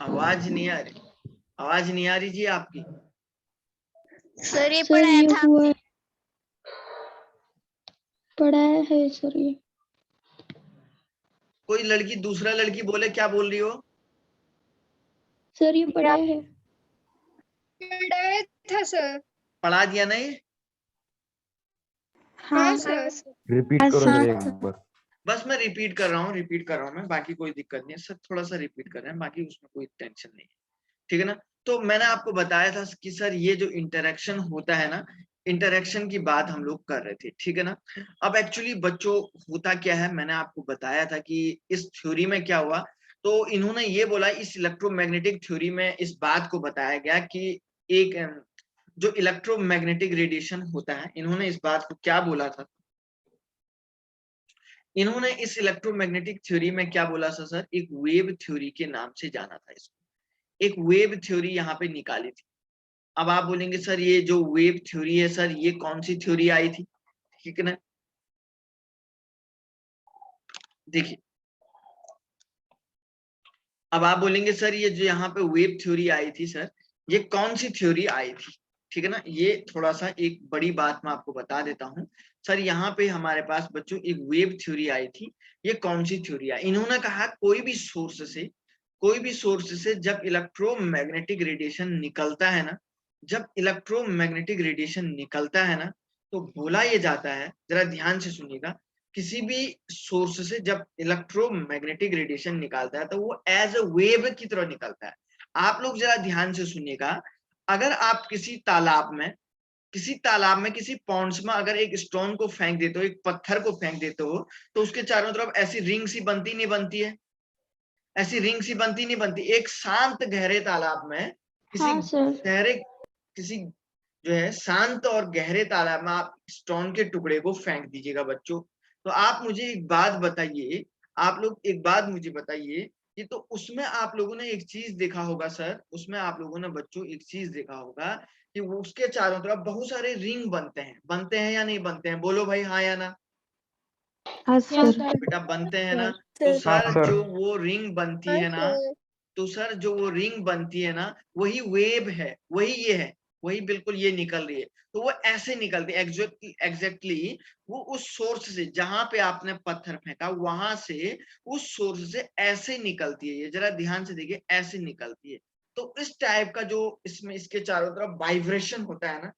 आवाज नहीं आ रही, आवाज नहीं आ रही जी आपकी। सर ये सर ये हुआ पढ़ाया है सर ये। कोई लड़की दूसरा लड़की बोले, क्या बोल रही हो? सर ये पढ़ाया है। पढ़ाया था सर। पढ़ा दिया ना ये? हाँ सर। रिपीट करो सर एक बार। बस मैं रिपीट कर रहा हूँ मैं, बाकी कोई दिक्कत नहीं है सर, थोड़ा सा रिपीट कर रहे हैं, बाकी उसमें कोई टेंशन नहीं है, ठीक है ना। तो मैंने आपको बताया था कि सर ये जो इंटरेक्शन होता है ना, इंटरेक्शन की बात हम लोग कर रहे थे, ठीक है ना। अब एक्चुअली बच्चों होता क्या है, मैंने आपको बताया था कि इस थ्योरी में क्या हुआ। तो इन्होंने ये बोला, इस इलेक्ट्रोमैग्नेटिक थ्योरी में इस बात को बताया गया कि एक जो इलेक्ट्रोमैग्नेटिक रेडिएशन होता है, इन्होंने इस बात को क्या बोला था, इन्होंने इस इलेक्ट्रोमैग्नेटिक थ्योरी में क्या बोला था सर, एक वेव थ्योरी के नाम से जाना था इसको, एक वेव थ्योरी यहाँ पे निकाली थी। अब आप बोलेंगे सर ये जो वेव थ्योरी है सर, ये कौन सी थ्योरी आई थी, ठीक है ना। देखिए, अब आप बोलेंगे सर ये जो यहाँ पे वेव थ्योरी आई थी सर, ये कौन सी थ्योरी आई थी, ठीक है ना। ये थोड़ा सा एक बड़ी बात मैं आपको बता देता हूँ सर। यहाँ पे हमारे पास बच्चों एक वेव थ्योरी आई थी, ये कौन सी थ्योरी आई, इन्होंने कहा कोई भी सोर्स से जब इलेक्ट्रोमैग्नेटिक रेडिएशन निकलता है ना, जब इलेक्ट्रोमैग्नेटिक रेडिएशन निकलता है ना, तो बोला ये जाता है, जरा ध्यान से सुनिएगा, किसी भी सोर्स से जब इलेक्ट्रोमैग्नेटिक रेडिएशन निकालता है तो वो एज अ वेव की तरह निकलता है। आप लोग जरा ध्यान से सुनिएगा, अगर आप किसी तालाब में किसी पॉन्ड्स में अगर एक स्टोन को फेंक देते हो, एक पत्थर को फेंक देते हो, तो उसके चारों तरफ ऐसी रिंग सी बनती नहीं बनती है, ऐसी रिंग सी बनती नहीं बनती। एक शांत गहरे तालाब में हाँ सर। किसी जो है शांत और गहरे तालाब में आप स्टोन के टुकड़े को फेंक दीजिएगा बच्चों। तो आप मुझे एक बात बताइए, आप लोग एक बात मुझे बताइए कि तो उसमें आप लोगों ने एक चीज देखा होगा सर, उसमें आप लोगों ने बच्चों एक चीज देखा होगा कि वो उसके चारों तरफ बहुत सारे रिंग बनते हैं या नहीं बनते हैं, बोलो भाई हाँ या ना। हाँ सर। बेटा बनते हैं ना। तो सर जो वो रिंग बनती है ना, तो सर जो वो रिंग बनती है ना, वही वेव है, वही ये है, वही बिल्कुल ये निकल रही है। तो वो ऐसे निकलती है एग्जैक्टली वो उस सोर्स से जहां पे आपने पत्थर फेंका वहां से, उस सोर्स से ऐसे निकलती है, ये जरा ध्यान से देखिए, ऐसे निकलती है। तो इस टाइप का जो इसमें इसके चारों तरफ वाइब्रेशन होता है ना,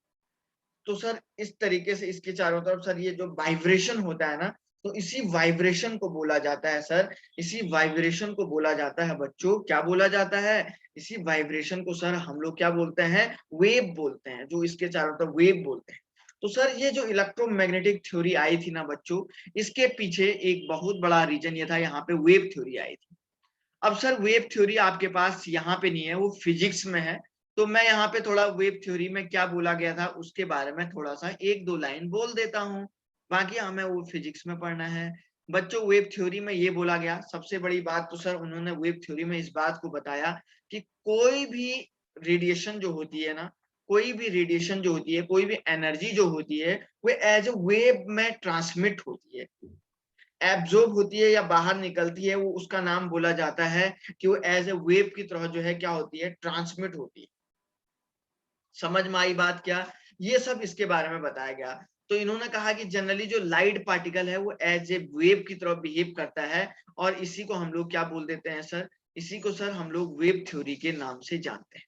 तो सर इस तरीके से इसके चारों तरफ सर ये जो वाइब्रेशन होता है ना, तो इसी वाइब्रेशन को बोला जाता है सर, इसी वाइब्रेशन को बोला जाता है बच्चों, क्या बोला जाता है, इसी वाइब्रेशन को सर हम लोग क्या बोलते हैं, वेव बोलते हैं, जो इसके चारों तरफ वेव बोलते हैं। तो सर ये जो इलेक्ट्रोमैग्नेटिक थ्योरी आई थी ना बच्चों, इसके पीछे एक बहुत बड़ा रीजन ये था, यहाँ पे वेव थ्योरी आई थी। अब सर वेव थ्योरी आपके पास यहाँ पे नहीं है, वो फिजिक्स में है। तो मैं यहाँ पे थोड़ा वेव थ्योरी में क्या बोला गया था उसके बारे में थोड़ा सा एक दो लाइन बोल देता हूँ, बाकी हमें वो फिजिक्स में पढ़ना है बच्चों। वेव थ्योरी में ये बोला गया, सबसे बड़ी बात तो सर उन्होंने वेव थ्योरी में इस बात को बताया कि कोई भी रेडिएशन जो होती है ना, कोई भी रेडिएशन जो होती है, कोई भी एनर्जी जो होती है, वो एज अ वेव में ट्रांसमिट होती है, एब्जॉर्ब होती है या बाहर निकलती है, वो उसका नाम बोला जाता है कि वो एज ए वेव की तरह जो है क्या होती है, ट्रांसमिट होती है। समझ में आई बात क्या, ये सब इसके बारे में बताया गया। तो इन्होंने कहा कि जनरली जो लाइट पार्टिकल है वो एज ए वेव की तरह बिहेव करता है, और इसी को हम लोग क्या बोल देते हैं सर, इसी को सर हम लोग वेव थ्योरी के नाम से जानते हैं,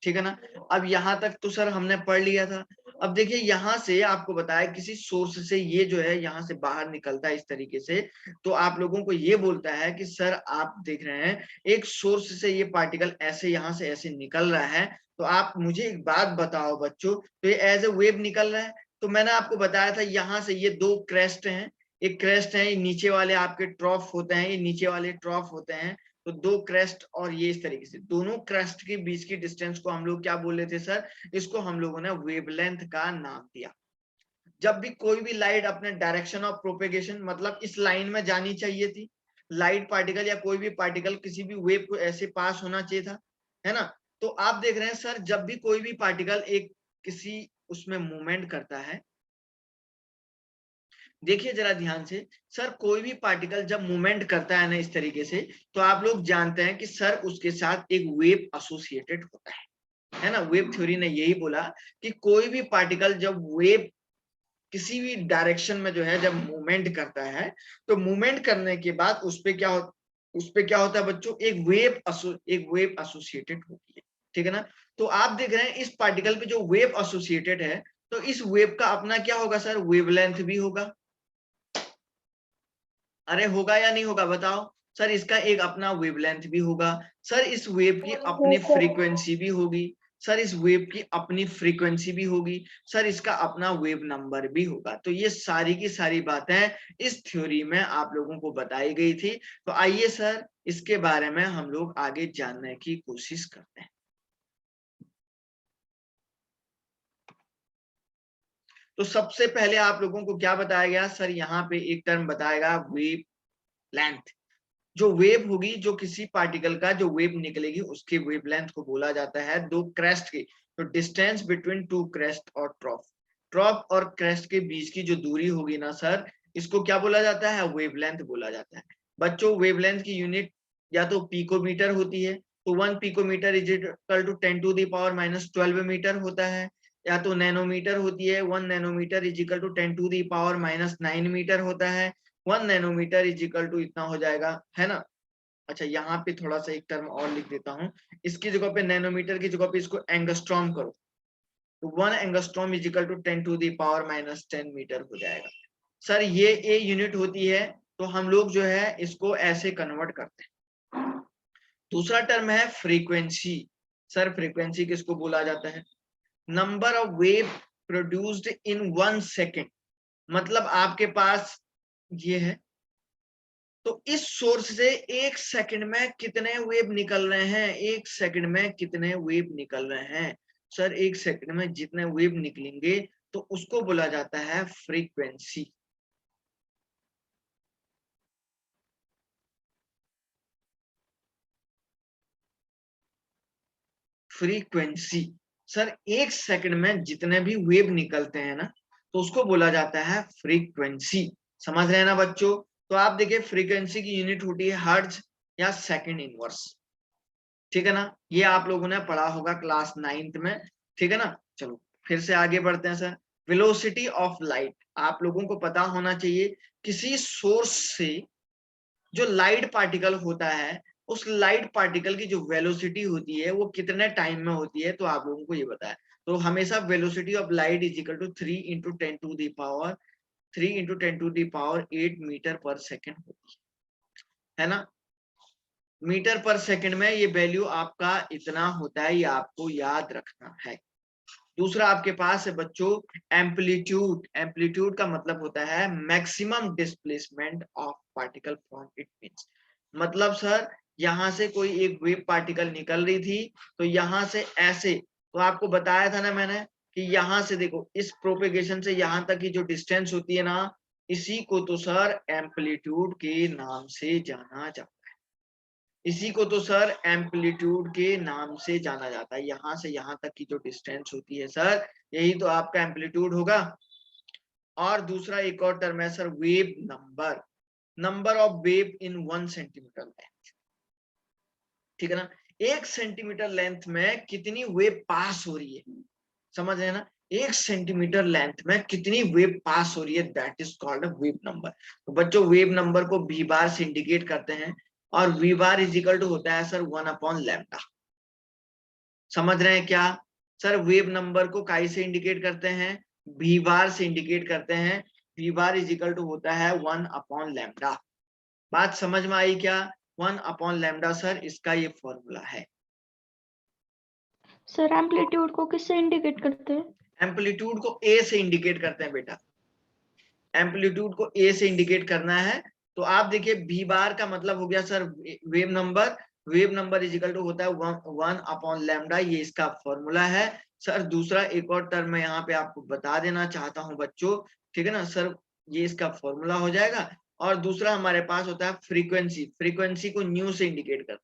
ठीक है ना। अब यहाँ तक तो सर हमने पढ़ लिया था। अब देखिए यहाँ से आपको बताया किसी सोर्स से ये जो है यहाँ से बाहर निकलता है इस तरीके से, तो आप लोगों को ये बोलता है कि सर आप देख रहे हैं एक सोर्स से ये पार्टिकल ऐसे यहाँ से ऐसे निकल रहा है, तो आप मुझे एक बात बताओ बच्चों, तो ये एज ए वेव निकल रहा है। तो मैंने आपको बताया था यहाँ से ये दो क्रेस्ट हैं, एक क्रेस्ट है, नीचे वाले आपके ट्रॉफ होते हैं, ये नीचे वाले ट्रॉफ होते हैं। तो दो क्रेस्ट और ये इस तरीके से दोनों क्रेस्ट के बीच की डिस्टेंस को हम लोग क्या बोले थे सर, इसको हम लोगों ने वेवलेंथ का नाम दिया। जब भी कोई भी लाइट अपने डायरेक्शन ऑफ प्रोपेगेशन, मतलब इस लाइन में जानी चाहिए थी, लाइट पार्टिकल या कोई भी पार्टिकल किसी भी वेव को ऐसे पास होना चाहिए था, है ना। तो आप देख रहे हैं सर जब भी कोई भी पार्टिकल एक किसी उसमें मूवमेंट करता है, देखिए जरा ध्यान से, सर कोई भी पार्टिकल जब मूवमेंट करता है ना इस तरीके से, तो आप लोग जानते हैं कि सर उसके साथ एक वेव एसोसिएटेड होता है ना। वेव थ्योरी ने यही बोला कि कोई भी पार्टिकल जब वेव किसी भी डायरेक्शन में जो है जब मूवमेंट करता है, तो मूवमेंट करने के बाद उस पे क्या होता है बच्चों, एक वेव एसोसिएटेड होती है, ठीक है ना। तो आप देख रहे हैं इस पार्टिकल पे जो वेव एसोसिएटेड है, तो इस वेव का अपना क्या होगा सर, वेवलेंथ भी होगा। अरे होगा या नहीं होगा बताओ सर, इसका एक अपना वेवलेंथ भी होगा। सर इस वेव की अपनी फ्रीक्वेंसी भी होगी। सर इस वेव की अपनी फ्रीक्वेंसी भी होगी। सर इसका अपना वेव नंबर भी होगा। तो ये सारी की सारी बातें इस थ्योरी में आप लोगों को बताई गई थी। तो आइए सर इसके बारे में हम लोग आगे जानने की कोशिश करते हैं। तो सबसे पहले आप लोगों को क्या बताया गया सर, यहाँ पे एक टर्म बताएगा वेव लेंथ। जो वेव होगी, जो किसी पार्टिकल का जो वेव निकलेगी उसके वेवलेंथ को बोला जाता है दो क्रेस्ट की, तो डिस्टेंस बिटवीन टू क्रेस्ट और ट्रॉप और क्रेस्ट के बीच की जो दूरी होगी ना सर, इसको क्या बोला जाता है, वेवलेंथ बोला जाता है। बच्चों वेवलेंथ की यूनिट या तो पिकोमीटर होती है, तो 1 picometre is equal to 10⁻⁻12 metre होता है, या तो नैनोमीटर होती है, 1 nanometre is equal to 10⁻⁹ metre होता है। 1 नैनोमीटर इज इक्वल टू इतना हो जाएगा, है ना। अच्छा यहाँ पे थोड़ा सा एक टर्म और लिख देता हूँ, इसकी जगह पे नैनोमीटर की जगह पे इसको एंगस्ट्रॉम करो, तो 1 angstrom is equal to 10⁻⁻10 metre हो जाएगा। सर ये ए यूनिट होती है, तो हम लोग जो है इसको ऐसे कन्वर्ट करते हैं। दूसरा टर्म है फ्रीक्वेंसी। सर फ्रीक्वेंसी किसको बोला जाता है, number of wave produced in 1 second. मतलब आपके पास ये है, तो इस सोर्स से एक सेकंड में कितने वेव निकल रहे हैं, एक सेकंड में कितने वेव निकल रहे हैं। सर एक सेकंड में जितने वेव निकलेंगे तो उसको बोला जाता है फ्रीक्वेंसी। फ्रीक्वेंसी सर एक सेकंड में जितने भी वेव निकलते हैं ना, तो उसको बोला जाता है फ्रीक्वेंसी। समझ रहे हैं ना बच्चों। तो आप देखिए फ्रीक्वेंसी की यूनिट होती है हर्ट्ज या सेकंड इनवर्स, ठीक है ना। ये आप लोगों ने पढ़ा होगा क्लास 9th में, ठीक है ना। चलो फिर से आगे बढ़ते हैं सर। वेलोसिटी ऑफ लाइट, आप लोगों को पता होना चाहिए किसी सोर्स से जो लाइट पार्टिकल होता है, उस लाइट पार्टिकल की जो वेलोसिटी होती है वो कितने टाइम में होती है, तो आप लोगों को ये बताया। तो हमेशा velocity of light is equal to 3 × 10⁸ metre per second होती है ना। मीटर पर सेकंड में ये वैल्यू आपका इतना होता है, ये आपको याद रखना है। दूसरा आपके पास है बच्चों एम्पलीट्यूड। एम्पलीट्यूड का मतलब होता है maximum displacement of particle from it means, मतलब सर यहां से कोई एक वेव पार्टिकल निकल रही थी, तो यहां से ऐसे, तो आपको बताया था ना मैंने कि यहां से देखो इस प्रोपेगेशन से यहां तक की जो डिस्टेंस होती है ना, इसी को तो सर एम्पलीट्यूड के नाम से जाना जाता है। इसी को तो सर एम्पलीट्यूड के नाम से जाना जाता है। यहां से यहां तक की जो डिस्टेंस होती है सर, यही तो आपका एम्पलीट्यूड होगा। और दूसरा एक और टर्म है sir wave number, number of wave in 1 centimetre length, ठीक है ना। 1 सेंटीमीटर लेंथ में कितनी वेव पास हो रही है, समझ रहे हैं ना। 1 सेंटीमीटर लेंथ में कितनी वेव पास हो रही है, that is called wave number. तो बच्चों वेव नंबर को वी बार से इंडिकेट करते हैं, और V bar is equal to होता है सर 1/λ। समझ रहे हैं क्या सर, वेव नंबर को काई से इंडिकेट करते हैं, वी बार से इंडिकेट करते हैं। V bar is equal to होता है 1/λ। बात समझ में आई क्या, 1/λ सर इसका ये फॉर्मूला है। सर एम्पलीट्यूड को किससे इंडिकेट करते हैं? एम्पलीट्यूड को ए से इंडिकेट करते हैं बेटा, एम्पलीट्यूड को ए से इंडिकेट करना है। तो आप देखिए वी बार का मतलब हो गया sir wave number, wave number is equal to होता है 1/λ, ये इसका फॉर्मूला है। सर दूसरा एक और टर्म मैं यहाँ पे आपको बता देना चाहता हूँ बच्चों, ठीक है ना सर, ये इसका फॉर्मूला हो जाएगा। और दूसरा हमारे पास होता है फ्रीक्वेंसी, फ्रीक्वेंसी को न्यू से इंडिकेट करते हैं।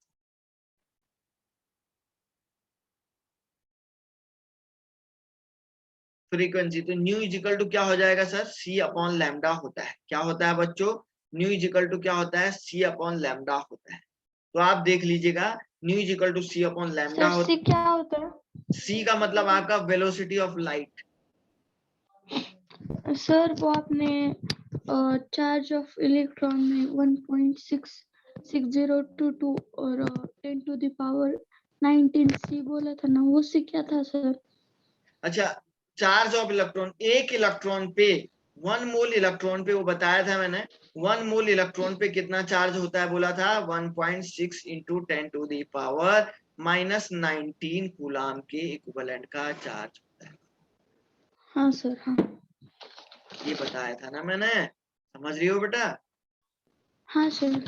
फ्रीक्वेंसी, तो न्यू इज इक्वल टू क्या हो जाएगा सर, सी अपॉन लैम्डा होता है। क्या होता है बच्चों, न्यू इज इक्वल टू क्या होता है, सी अपॉन लैम्डा होता है। तो आप देख लीजिएगा, nu is equal to c upon lambda sir होता सी क्या होता है? है। सी का मतलब आपका वेलोसिटी ऑफ लाइट। सर वो आपने चार्ज ऑफ इलेक्ट्रॉन में 1.66022 और 10 टू द पावर 19 सी बोला था ना, वो सी क्या था सर? अच्छा, चार्ज ऑफ इलेक्ट्रॉन, एक इलेक्ट्रॉन पे 1 मोल इलेक्ट्रॉन पे, वो बताया था मैंने, 1 मोल इलेक्ट्रॉन पे कितना चार्ज होता है बोला था, 1.6 into 10 to the power -19 coulomb के इक्विवेलेंट का चार्ज होता है। हाँ सर, हाँ ये बताया था ना मैंने, समझ रही हो बेटा? हाँ सर।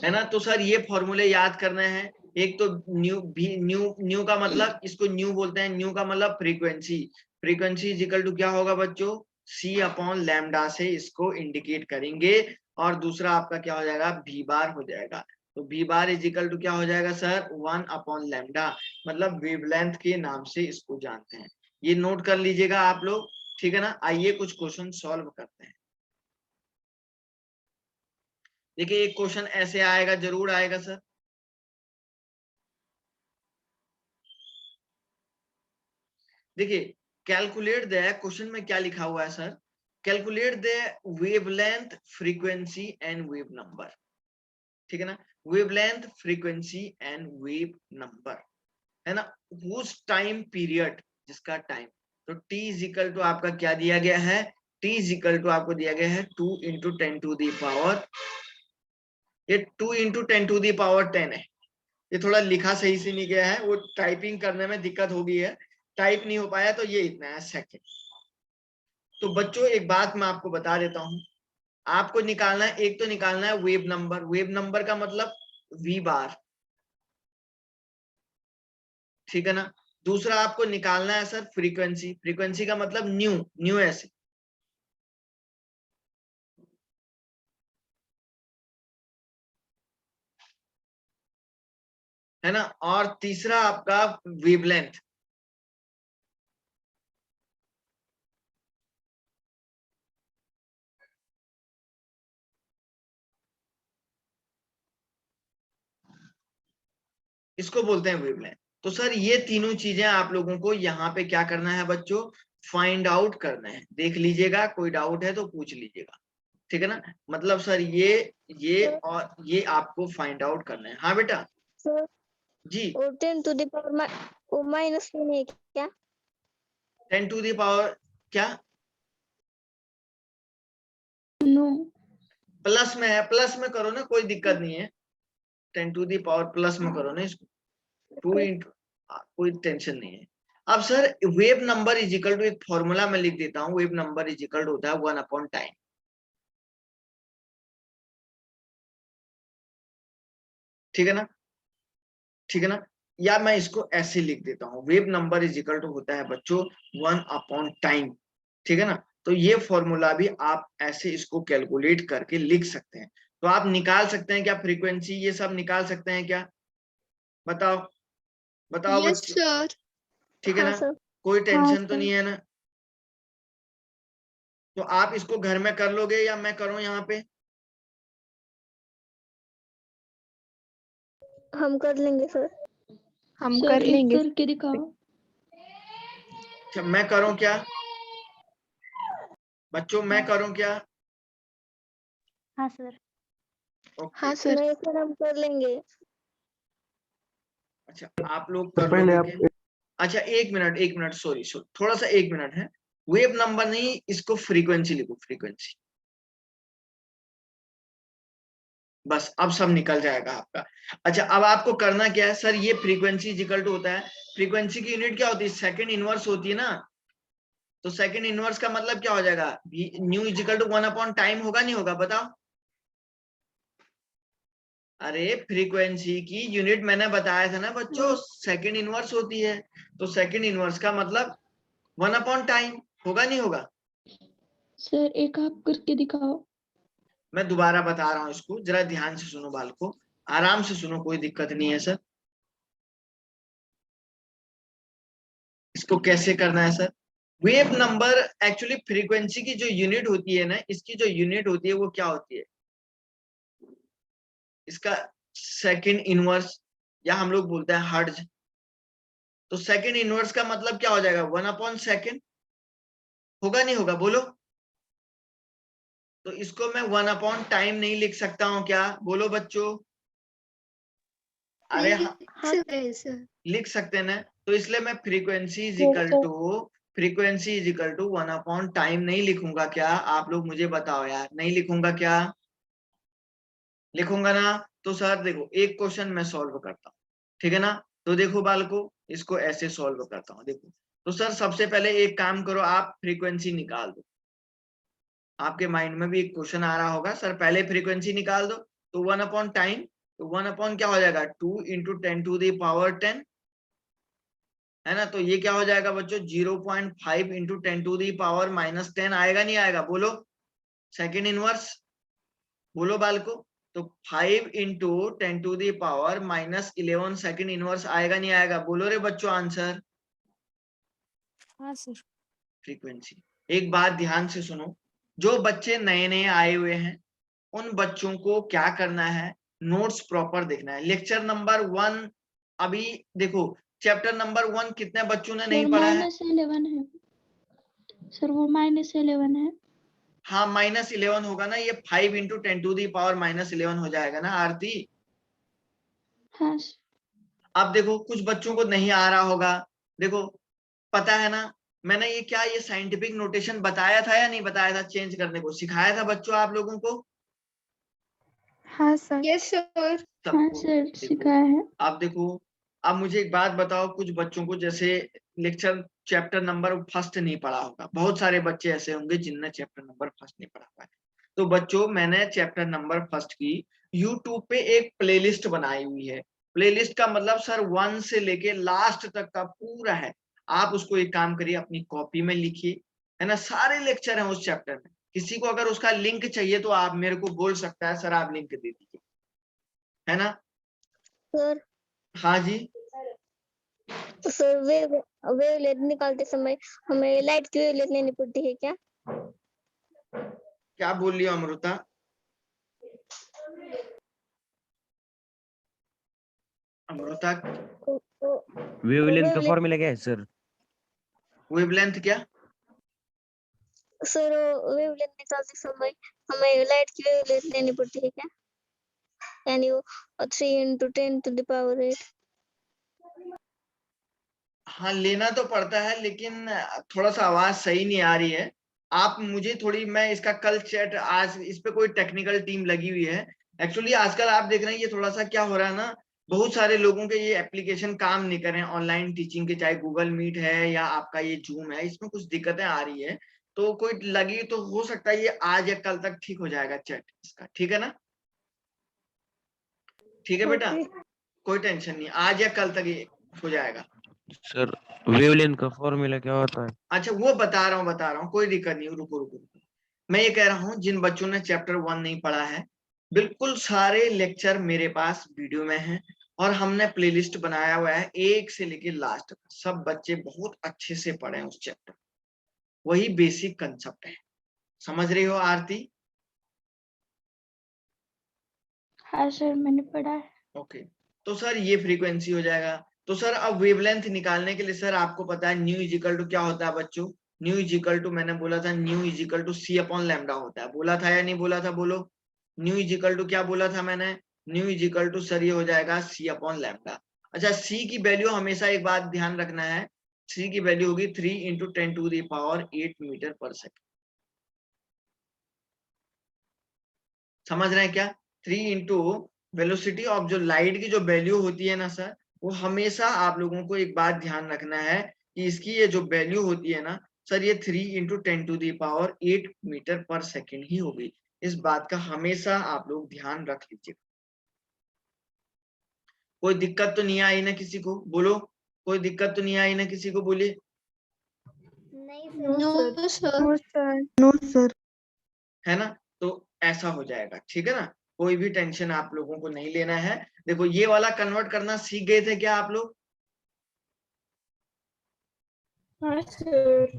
है ना? तो सर ये फॉर्मूले याद करने हैं। एक तो न्यू भी, न्यू का मतलब, इसको न्यू बोलते हैं, न्यू का मतलब frequency. Frequency is equal to क्या होगा बच्चों, सी अपॉन लैम्डा से इसको इंडिकेट करेंगे। और दूसरा आपका क्या हो जाएगा, वी बार हो जाएगा। तो v bar is equal to क्या हो जाएगा सर, 1 अपॉन लैम्डा, मतलब वेवलेंथ के नाम से इसको जानते हैं। ये नोट कर लीजिएगा आप लोग, ठीक है ना? आइए कुछ क्वेश्चन सॉल्व करते हैं। देखिए एक क्वेश्चन ऐसे आएगा, जरूर आएगा सर। देखिए, कैलकुलेट द, क्वेश्चन में क्या लिखा हुआ है sir, calculate the wavelength frequency and wave number. ठीक है ना? Wavelength frequency and wave number, है ना? हुज टाइम पीरियड, जिसका टाइम। तो t इज इक्वल टू आपका क्या दिया गया है, t इज इक्वल टू आपको दिया गया है 2 इंटू 10 टू दी पावर, ये 2 इंटू 10 टू दी पावर 10 है। ये थोड़ा लिखा सही से नहीं गया है, वो टाइपिंग करने में दिक्कत हो गई है, टाइप नहीं हो पाया, तो ये इतना है सेकंड। तो बच्चों एक बात मैं आपको बता देता हूं, आपको निकालना है, एक तो निकालना है वेव नंबर, वेव नंबर का मतलब वी बार, ठीक है ना? दूसरा आपको निकालना है सर फ्रीक्वेंसी, फ्रीक्वेंसी का मतलब न्यू, न्यू ऐसे, है ना? और तीसरा आपका वेवलेंथ। इसको बोलते हैं वेवलेंथ। तो सर ये तीनों चीजें आप लोगों को यहाँ पे क्या करना है बच्चों, फाइंड आउट करना है। देख लीजिएगा, कोई डाउट है तो पूछ लीजिएगा, ठीक है ना? मतलब सर ये और ये आपको फाइंड आउट करना है। हाँ बेटा सर जी। और 10 टू द पावर माइनस में है क्या? 10 टू दी पावर क्या, नो, प्लस में है, प्लस में करो ना, कोई दिक्कत नहीं है। 10 टू दी पावर प्लस में करो ना इसको, 2 इंटू, कोई टेंशन नहीं है। अब sir wave number is equal to, एक फॉर्मूला मैं लिख देता हूँ, wave number is equal to होता है 1 अपॉन टाइम, ठीक है ना? ठीक है ना? या मैं इसको ऐसे लिख देता हूँ, wave number is equal to होता है बच्चों 1 अपॉन टाइम, ठीक है ना? तो ये फॉर्मूला भी आप ऐसे इसको कैलकुलेट करके लिख सकते हैं। तो आप निकाल सकते हैं क्या फ्रीक्वेंसी, ये सब निकाल सकते हैं क्या, बताओ बताओ यस बच्चे, सर। ठीक है हाँ ना? सर। कोई हाँ टेंशन तो सर। नहीं है ना? तो आप इसको घर में कर लोगे या मैं करूं यहाँ पे? हम कर लेंगे सर। हम सर कर एक लेंगे। करके दिखाओ। अच्छा मैं करूं क्या बच्चों, मैं करूं क्या? हाँ सर। ओके। हाँ सर। नहीं सर, हम कर लेंगे। अच्छा आप लोग तो कर पहले लोगे आप क्या? अच्छा एक मिनट सॉरी सॉरी, थोड़ा सा एक मिनट है। वेव नंबर नहीं, इसको फ्रीक्वेंसी लिखो, फ्रीक्वेंसी, बस अब सब निकल जाएगा आपका। अच्छा अब आपको करना क्या है सर, ये फ्रीक्वेंसी इक्वल टू होता है, फ्रीक्वेंसी की यूनिट क्या होती है, सेकंड इनवर्स होती है ना? तो सेकंड इनवर्स का मतलब क्या हो जाएगा, nu equal to 1 upon time, होगा नहीं होगा बताओ? अरे फ्रीक्वेंसी की यूनिट मैंने बताया था ना बच्चों, सेकंड इनवर्स होती है। तो सेकंड इनवर्स का मतलब 1 अपॉन टाइम, होगा नहीं होगा? सर एक आप करके दिखाओ। मैं दोबारा बता रहा हूं इसको, जरा ध्यान से सुनो, बाल को आराम से सुनो, कोई दिक्कत नहीं है सर। इसको कैसे करना है sir, wave number actually frequency की जो यूनिट होती है ना, इसकी जो यूनिट होती है वो क्या होती है, इसका सेकंड इनवर्स, या हम लोग बोलते हैं हर्ट्ज। तो सेकंड इनवर्स का मतलब क्या हो जाएगा, 1/2 होगा नहीं होगा, बोलो। तो इसको मैं 1/टाइम नहीं लिख सकता हूं क्या, बोलो बच्चों। अरे हाँ, लिख सकते हैं ना। तो इसलिए मैं फ्रीक्वेंसी इज इक्वल टू 1/टाइम नहीं लिखूंगा क्या, आप लोग मुझे बताओ यार, नहीं लिखूंगा क्या, लिखूंगा ना। तो सर देखो एक क्वेश्चन मैं सॉल्व करता हूँ, ठीक है ना। तो देखो बालको, इसको ऐसे सॉल्व करता हूँ, देखो। तो सर सबसे पहले एक काम करो, आप फ्रीक्वेंसी निकाल दो। आपके माइंड में भी एक क्वेश्चन आ रहा होगा, सर पहले फ्रीक्वेंसी निकाल दो। तो 1/टाइम, तो 1 क्या हो जाएगा, 2 × 10⁻10, है ना। तो ये क्या हो जाएगा बच्चों, 0.5 × 10⁻−10 आएगा नहीं आएगा, बोलो। सेकंड इनवर्स, बोलो बालको। तो 5 × 10⁻−11 सेकंड इनवर्स आएगा नहीं आएगा, बोलो रे बच्चों आंसर। हाँ सर। फ्रीक्वेंसी। एक बात ध्यान से सुनो, जो बच्चे नए नए आए हुए हैं उन बच्चों को क्या करना है, नोट्स प्रॉपर देखना है। लेक्चर नंबर 1 अभी देखो, चैप्टर नंबर 1 कितने बच्चों ने नहीं पढ़ा है, -11 है सर, वो -11 है। हाँ -11 होगा ना, ये 5 × 10⁻−11 हो जाएगा ना आरती। हाँ अब देखो कुछ बच्चों को नहीं आ रहा होगा, देखो पता है ना, मैंने ये क्या, ये साइंटिफिक नोटेशन बताया था या नहीं बताया था, चेंज करने को सिखाया था बच्चों आप लोगों को। हाँ सर। Yes sir. सबको हाँ सर, देखो, सिखाया है। आप देखो। अब मुझे एक बात बताओ, कुछ बच्चों को जैसे लेक्चर चैप्टर नंबर फर्स्ट नहीं पढ़ा होगा, बहुत सारे बच्चे ऐसे होंगे जिनने चैप्टर नंबर फर्स्ट नहीं पढ़ा हुआ है। तो बच्चों मैंने चैप्टर नंबर फर्स्ट की यूट्यूब पे एक प्लेलिस्ट बनाई हुई है। प्लेलिस्ट का मतलब सर 1 से लेके लास्ट तक का पूरा है। आप उसको एक काम करिए, अपनी कॉपी में लिखिए, है ना, सारे लेक्चर हैं उस चैप्टर में। किसी को अगर उसका लिंक चाहिए तो आप मेरे को बोल सकता है, सर आप लिंक दे दीजिए, है ना। सर, हाँ जी, सर वेवलेंथ निकालते समय हमें लाइट की वेवलेंथ लेनी पड़ती है क्या? क्या बोल रही हो अमृता। अमृता, वेवलेंथ का वेवलेंथ फॉर्मूला क्या है सर? वेवलेंथ क्या, सर वेवलेंथ निकालते समय हमें लाइट की वेवलेंथ लेनी पड़ती है क्या? यानी वो 3 × 10⁸ हाँ लेना तो पड़ता है, लेकिन थोड़ा सा आवाज सही नहीं आ रही है। आप मुझे थोड़ी, मैं इसका कल चैट, आज इस पे कोई टेक्निकल टीम लगी हुई है। एक्चुअली आजकल आप देख रहे हैं ये थोड़ा सा क्या हो रहा है ना, बहुत सारे लोगों के ये एप्लीकेशन काम नहीं कर रहे हैं ऑनलाइन टीचिंग के, चाहे गूगल मीट है या आपका ये जूम है, इसमें कुछ दिक्कतें आ रही है। तो कोई लगी तो हो सकता है ये आज या कल तक ठीक हो जाएगा चैट इसका, ठीक है ना, ठीक है बेटा, ओके। कोई टेंशन नहीं, आज या कल तक ये हो जाएगा। सर वेवलेंथ का फॉर्मूला क्या होता है? अच्छा वो बता रहा हूँ, कोई दिक्कत नहीं, रुको रुको रुको। मैं ये कह रहा हूँ जिन बच्चों ने चैप्टर 1 नहीं पढ़ा है, बिल्कुल सारे लेक्चर मेरे पास वीडियो में हैं, और हमने प्लेलिस्ट बनाया हुआ है 1 से लेके लास्ट तक। सब बच्चे बहुत अच्छे से पढ़े हैं उस चैप्टर, वही बेसिक कंसेप्ट है। समझ रही हो आरती। हाँ सर, मैंने पढ़ा है। ओके, तो सर ये फ्रीक्वेंसी हो जाएगा। तो सर अब वेवलेंथ निकालने के लिए सर आपको पता है न्यू इजिकल टू क्या होता है बच्चों, न्यू इजिकल टू, मैंने बोला था न्यू इजिकल टू C/λ होता है, बोला था या नहीं बोला था, बोलो। न्यू इजिकल टू क्या बोला था मैंने, न्यू इजिकल टू सर ये हो जाएगा C/λ। अच्छा C की वैल्यू हमेशा एक बात ध्यान रखना है, C की वैल्यू होगी 3 × 10⁸ मीटर/सेकंड। समझ रहे हैं क्या, 3 × वेलोसिटी ऑफ जो लाइट की जो वैल्यू होती है ना सर, वो हमेशा आप लोगों को एक बात ध्यान रखना है कि इसकी ये जो वैल्यू होती है ना सर, ये 3 × 10⁸ मीटर/सेकंड ही होगी। इस बात का हमेशा आप लोग ध्यान रख लीजिए। कोई दिक्कत तो नहीं आई ना किसी को, बोलो, कोई दिक्कत तो नहीं आई ना किसी को, बोलिए। नहीं नो सर। No sir. है ना, तो ऐसा हो जाएगा, ठीक है ना, कोई भी टेंशन आप लोगों को नहीं लेना है। देखो ये वाला कन्वर्ट करना सीख गए थे क्या आप लोग, very good,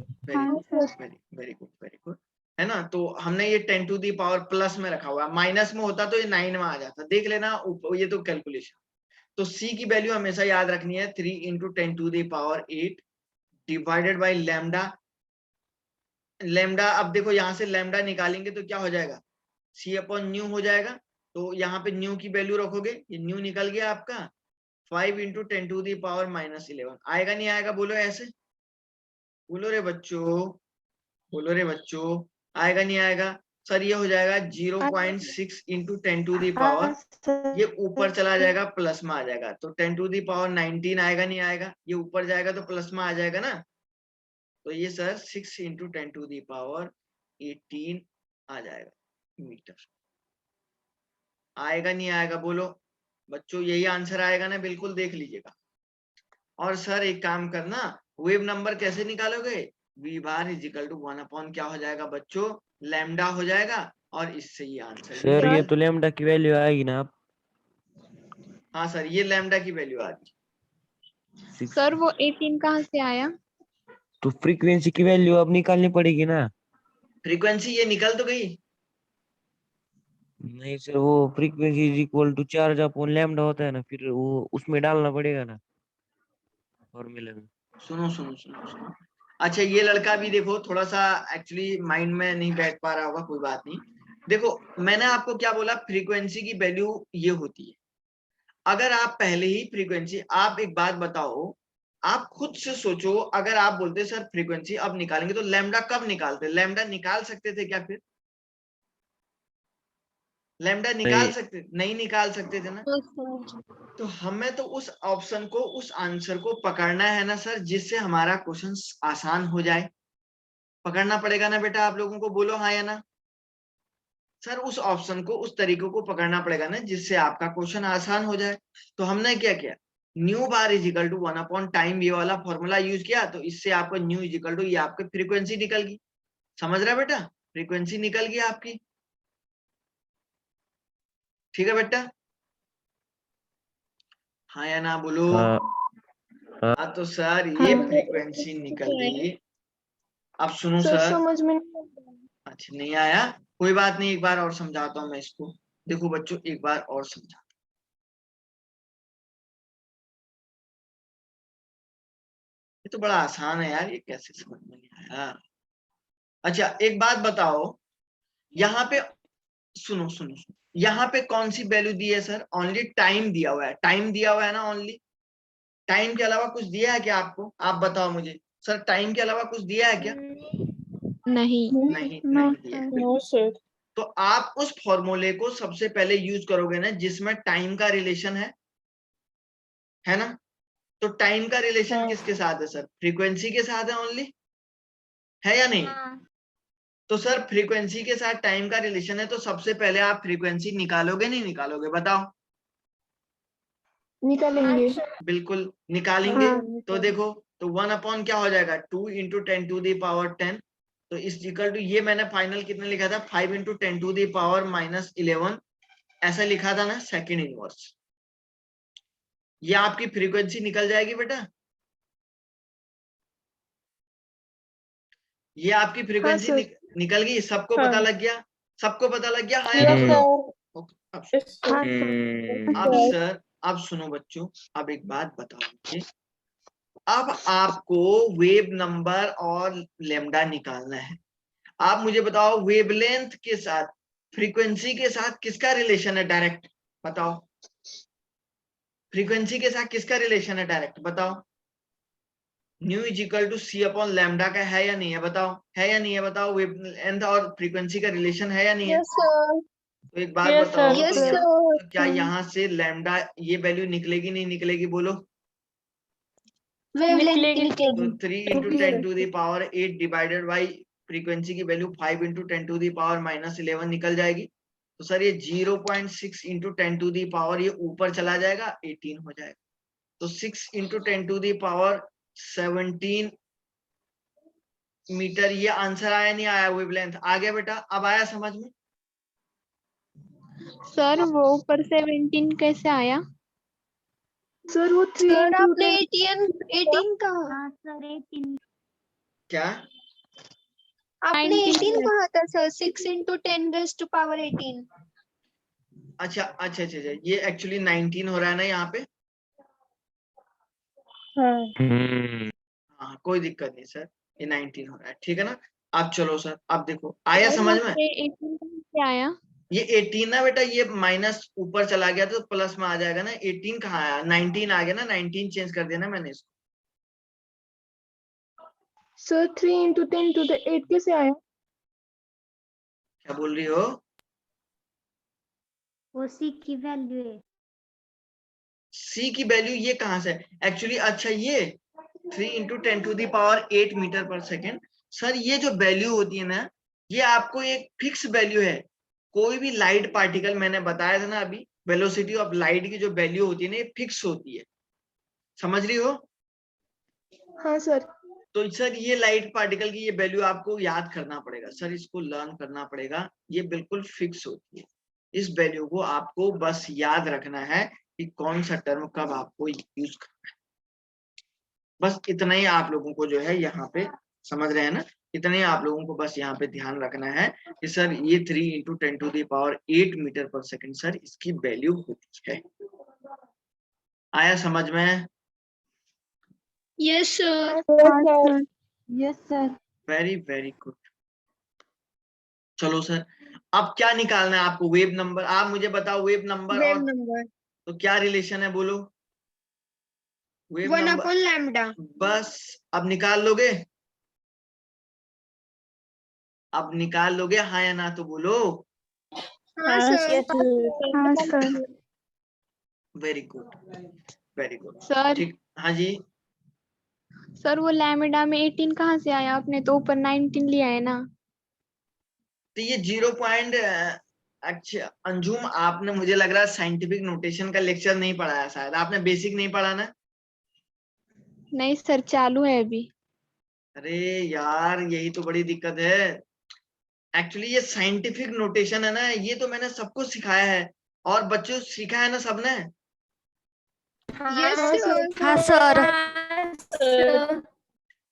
very good, very good, है ना। तो हमने ये 10 टू दी पावर प्लस में रखा हुआ है, माइनस में होता तो ये 9 में आ जाता, देख लेना ये तो कैलकुलेशन। तो सी की वैल्यू हमेशा याद रखनी है 3 into 10 to the power 8 divided by lambda. Lambda, अब देखो यहाँ से लैम्डा निकालेंगे तो क्या हो जाएगा, सी अपॉन न्यू हो जाएगा। तो यहाँ पे न्यू की वैल्यू रखोगे, ये न्यू निकल गया आपका 5 इंटू 10 टू दी पावर -11। आएगा नहीं आएगा, बोलो ऐसे, बोलो रे बच्चों, बोलो रे बच्चों, आएगा नहीं आएगा। सर ये हो जाएगा 0.6 इंटू 10 टू दी पावर, ये ऊपर चला जाएगा प्लस में आ जाएगा, तो 10 टू दी पावर 19 आएगा नहीं आएगा, ये ऊपर जाएगा तो प्लस में आ जाएगा ना। तो ये sir 6 into 10 to the power 18 आ जाएगा मीटर। आएगा नहीं आएगा, बोलो बच्चों, यही आंसर आएगा ना, बिल्कुल देख लीजिएगा। और सर एक काम करना, वेव नंबर कैसे निकालोगे, v bar is equal to 1 upon क्या हो जाएगा बच्चों, लैम्डा हो जाएगा, और इससे ये आंसर सर ये तो लैम्डा की वैल्यू आएगी ना। आप हाँ सर, ये लैम्डा की वैल्यू आ गई। सर वो 18 कहाँ से आया? तो फ्रीक्वेंसी की वैल्यू अब निकालनी पड़ेगी ना। फ्रीक्वेंसी ये निकल तो गई। नहीं सर, वो frequency is equal to charge upon lambda होता है ना, फिर वो उसमें डालना पड़ेगा ना फॉर्मूले में। सुनो सुनो सुनो सुनो, अच्छा ये लड़का भी देखो थोड़ा सा एक्चुअली माइंड में नहीं बैठ पा रहा होगा, कोई बात नहीं। देखो मैंने आपको क्या बोला, फ्रीक्वेंसी की वैल्यू ये होती है। अगर आप पहले ही फ्रीक्वेंसी, आप एक बात बताओ, आप खुद से सोचो, अगर आप बोलते सर फ्रीक्वेंसी अब निकालेंगे तो लैम्डा कब निकालते, लैम्डा निकाल सकते थे क्या, फिर लैम्डा निकाल सकते, नहीं निकाल सकते थे ना। तो हमें तो उस ऑप्शन को, उस आंसर को पकड़ना है ना सर, जिससे हमारा क्वेश्चन आसान हो जाए। पकड़ना पड़ेगा ना बेटा आप लोगों को, बोलो हाँ या ना। सर उस ऑप्शन को, उस तरीके को पकड़ना पड़ेगा ना जिससे आपका क्वेश्चन आसान हो जाए। तो हमने क्या किया, nu bar is equal to 1 upon time, ये वाला फॉर्मूला यूज किया, तो इससे आपको न्यू इज इक्वल टू ये आपकी फ्रीक्वेंसी निकल गई। समझ रहा बेटा, फ्रीक्वेंसी निकल गई आपकी, ठीक है बेटा, हाँ या ना बोलो। हाँ हाँ तो सर ये फ्रीक्वेंसी निकल गई। अब सुनो सर, समझ में नहीं अच्छा नहीं आया, कोई बात नहीं, एक बार और समझाता हूं मैं इसको। देखो बच्चों एक बार और समझा, ये तो बड़ा आसान है यार, ये कैसे समझ में नहीं आया। अच्छा एक बात बताओ, यहाँ पे सुनो सुनो सुनो, यहाँ पे कौन सी वैल्यू दी है सर, ओनली टाइम दिया हुआ है, टाइम दिया हुआ है ना, ओनली टाइम के अलावा कुछ दिया है क्या आपको, आप बताओ मुझे सर, टाइम के अलावा कुछ दिया है क्या, नहीं। नहीं नहीं दिया है। No sir. तो आप उस फॉर्मूले को सबसे पहले यूज करोगे ना जिसमें टाइम का रिलेशन है ना। तो टाइम का रिलेशन किसके साथ है सर, फ्रीक्वेंसी के साथ है ओनली, है या नहीं। तो सर फ्रीक्वेंसी के साथ टाइम का रिलेशन है, तो सबसे पहले आप फ्रीक्वेंसी निकालोगे नहीं निकालोगे, बताओ। निकालेंगे। बिल्कुल निकालेंगे। तो देखो, तो 1 अपॉन क्या हो जाएगा, 2 इंटू 10 टू दी पावर 10, तो इस इक्वल टू, ये मैंने फाइनल कितने लिखा था, 5 इंटू 10 टू दी पावर -11, ऐसा लिखा था ना, सेकंड इनवर्स। ये आपकी फ्रीक्वेंसी निकल जाएगी बेटा, ये आपकी फ्रीक्वेंसी निकल गई, सबको पता लग गया, सबको पता लग गया, हाँ या ना बोलो। अब सर, अब सुनो बच्चों, अब एक बात बताओ मुझे, अब आपको वेव नंबर और लेमडा निकालना है। आप मुझे बताओ वेवलेंथ के साथ, फ्रीक्वेंसी के साथ किसका रिलेशन है डायरेक्ट, बताओ। फ्रीक्वेंसी के साथ किसका रिलेशन है डायरेक्ट, बताओ। Nu is equal to c upon lambda का है या नहीं है, बताओ, है या नहीं है, बताओ। वेवलेंथ और फ्रीक्वेंसी का रिलेशन है या नहीं है। तो एक बात बताओ, तो क्या यहाँ से लैम्डा ये वैल्यू निकलेगी नहीं निकलेगी, बोलो। तो 3 into 10 to the power 8 divided by frequency की value 5 into 10 to the power -11 निकल जाएगी। तो सर ये 0.6 इंटू 10 टू दी पावर, ये ऊपर चला जाएगा 18 हो जाएगा। तो 6 into 10 to the power 17 metre, ये आंसर आया नहीं आया, वेवलेंथ आ गया बेटा, अब आया समझ में। सर वो ऊपर 17 कैसे आया? सर वो 3 आपने 18 कहा? हाँ सर 18 क्या? आपने 19 18 कहा था sir, 6 into 10 raised to power 18। अच्छा अच्छा अच्छा अच्छा, ये एक्चुअली 19 हो रहा है ना यहाँ पे। हाँ कोई दिक्कत नहीं सर, ये 19 हो रहा है, ठीक है ना। अब चलो सर, अब देखो आया सर समझ यहाँ में। पे 18 कहाँ से आया? ये 18 ना बेटा, ये माइनस ऊपर चला गया तो प्लस में आ जाएगा ना। 18 कहाँ आया, 19 आ गया ना, 19 चेंज कर देना मैंने इसको। सर 3 into 10 to the 8 कैसे आया? क्या बोल रही हो? वो सी की वैल्यू है। सी की वैल्यू ये कहाँ से एक्चुअली? अच्छा ये 3 into 10 to the power 8 metre per second. Sir ये जो वैल्यू होती है ना, ये आपको एक फिक्स वैल्यू है। कोई भी लाइट पार्टिकल, मैंने बताया था ना अभी, वेलोसिटी ऑफ लाइट की जो वैल्यू होती है ना, ये फिक्स होती है। समझ रही हो? हाँ सर। तो सर ये लाइट पार्टिकल की ये वैल्यू आपको याद करना पड़ेगा सर, इसको लर्न करना पड़ेगा। ये बिल्कुल फिक्स होती है। इस वैल्यू को आपको बस याद रखना है कि कौन सा टर्म कब आपको यूज करना है। बस इतना ही आप लोगों को जो है यहाँ पे, समझ रहे हैं ना, इतने ही आप लोगों को बस यहाँ पे ध्यान रखना है कि सर ये 3 into 10 to the power 8 metre per second sir इसकी वैल्यू होती है। आया समझ में? Yes sir. Yes sir. Very very good. चलो सर, अब क्या निकालना है आपको? Wave number. आप मुझे बताओ वेव नंबर वेव और नंबर तो क्या रिलेशन है, बोलो। Wave 1 number upon lambda। बस। अब निकाल लोगे? अब निकाल लोगे, हाँ या ना तो बोलो। हाँ सर। हाँ sir. Very good, very good. Sir ठीक, हाँ जी। सर वो लैम्डा में 18 कहाँ से आया? आपने तो ऊपर 19 लिया है ना। तो ये 0 पॉइंट। अच्छा अंजुम, आपने मुझे लग रहा है साइंटिफिक नोटेशन का लेक्चर नहीं पढ़ाया, शायद आपने बेसिक नहीं पढ़ा ना। नहीं सर, चालू है अभी। अरे यार यही तो बड़ी दिक्कत है। एक्चुअली ये साइंटिफिक नोटेशन है ना, ये तो मैंने सबको सिखाया है। और बच्चों सीखा है ना सबने? Yes sir. हाँ सर।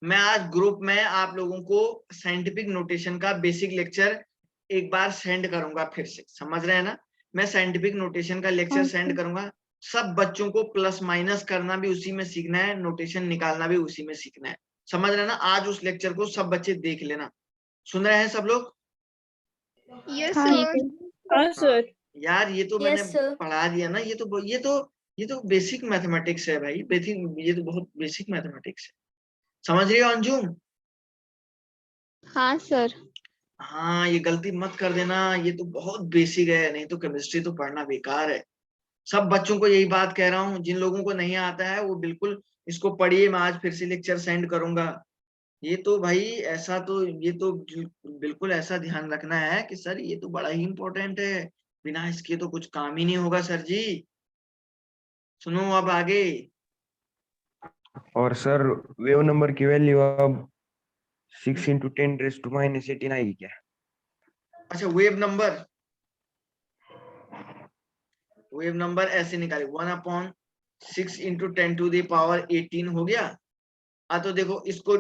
मैं आज ग्रुप में आप लोगों को साइंटिफिक नोटेशन का बेसिक लेक्चर एक बार सेंड करूंगा फिर से, समझ रहे हैं ना। मैं साइंटिफिक नोटेशन का लेक्चर सेंड करूंगा। सब बच्चों को प्लस माइनस करना भी उसी में सीखना है, नोटेशन निकालना भी उसी में सीखना है, समझ रहे हैं ना। आज उस लेक्चर को सब बच्चे देख लेना। सुन रहे हैं सब लोग? यस हाँ सर। हाँ सर। यार ये तो मैंने पढ़ा दिया ना, ये तो बेसिक मैथमेटिक्स है भाई, ये तो बहुत बेसिक मैथमेटिक्स है। समझ रही हो अंजुम? हाँ सर। हाँ ये गलती मत कर देना, ये तो बहुत बेसिक है, नहीं तो केमिस्ट्री तो पढ़ना बेकार है। सब बच्चों को यही बात कह रहा हूँ, जिन लोगों को नहीं आता है वो बिल्कुल इसको पढ़िए। मैं आज फिर से लेक्चर सेंड करूंगा। ये तो भाई ऐसा तो, ये तो बिल्कुल ऐसा ध्यान रखना है कि सर ये तो बड़ा ही इंपॉर्टेंट है, बिना इसके तो कुछ काम ही नहीं होगा सर जी। सुनो अब आगे। और सर वेव नंबर की वैल्यू अब 6 into 10 raised to minus 18 आएगी क्या? अच्छा वेव नंबर ऐसे निकाले 1/6 into 10 to the power 18 हो गया। तो देखो इसको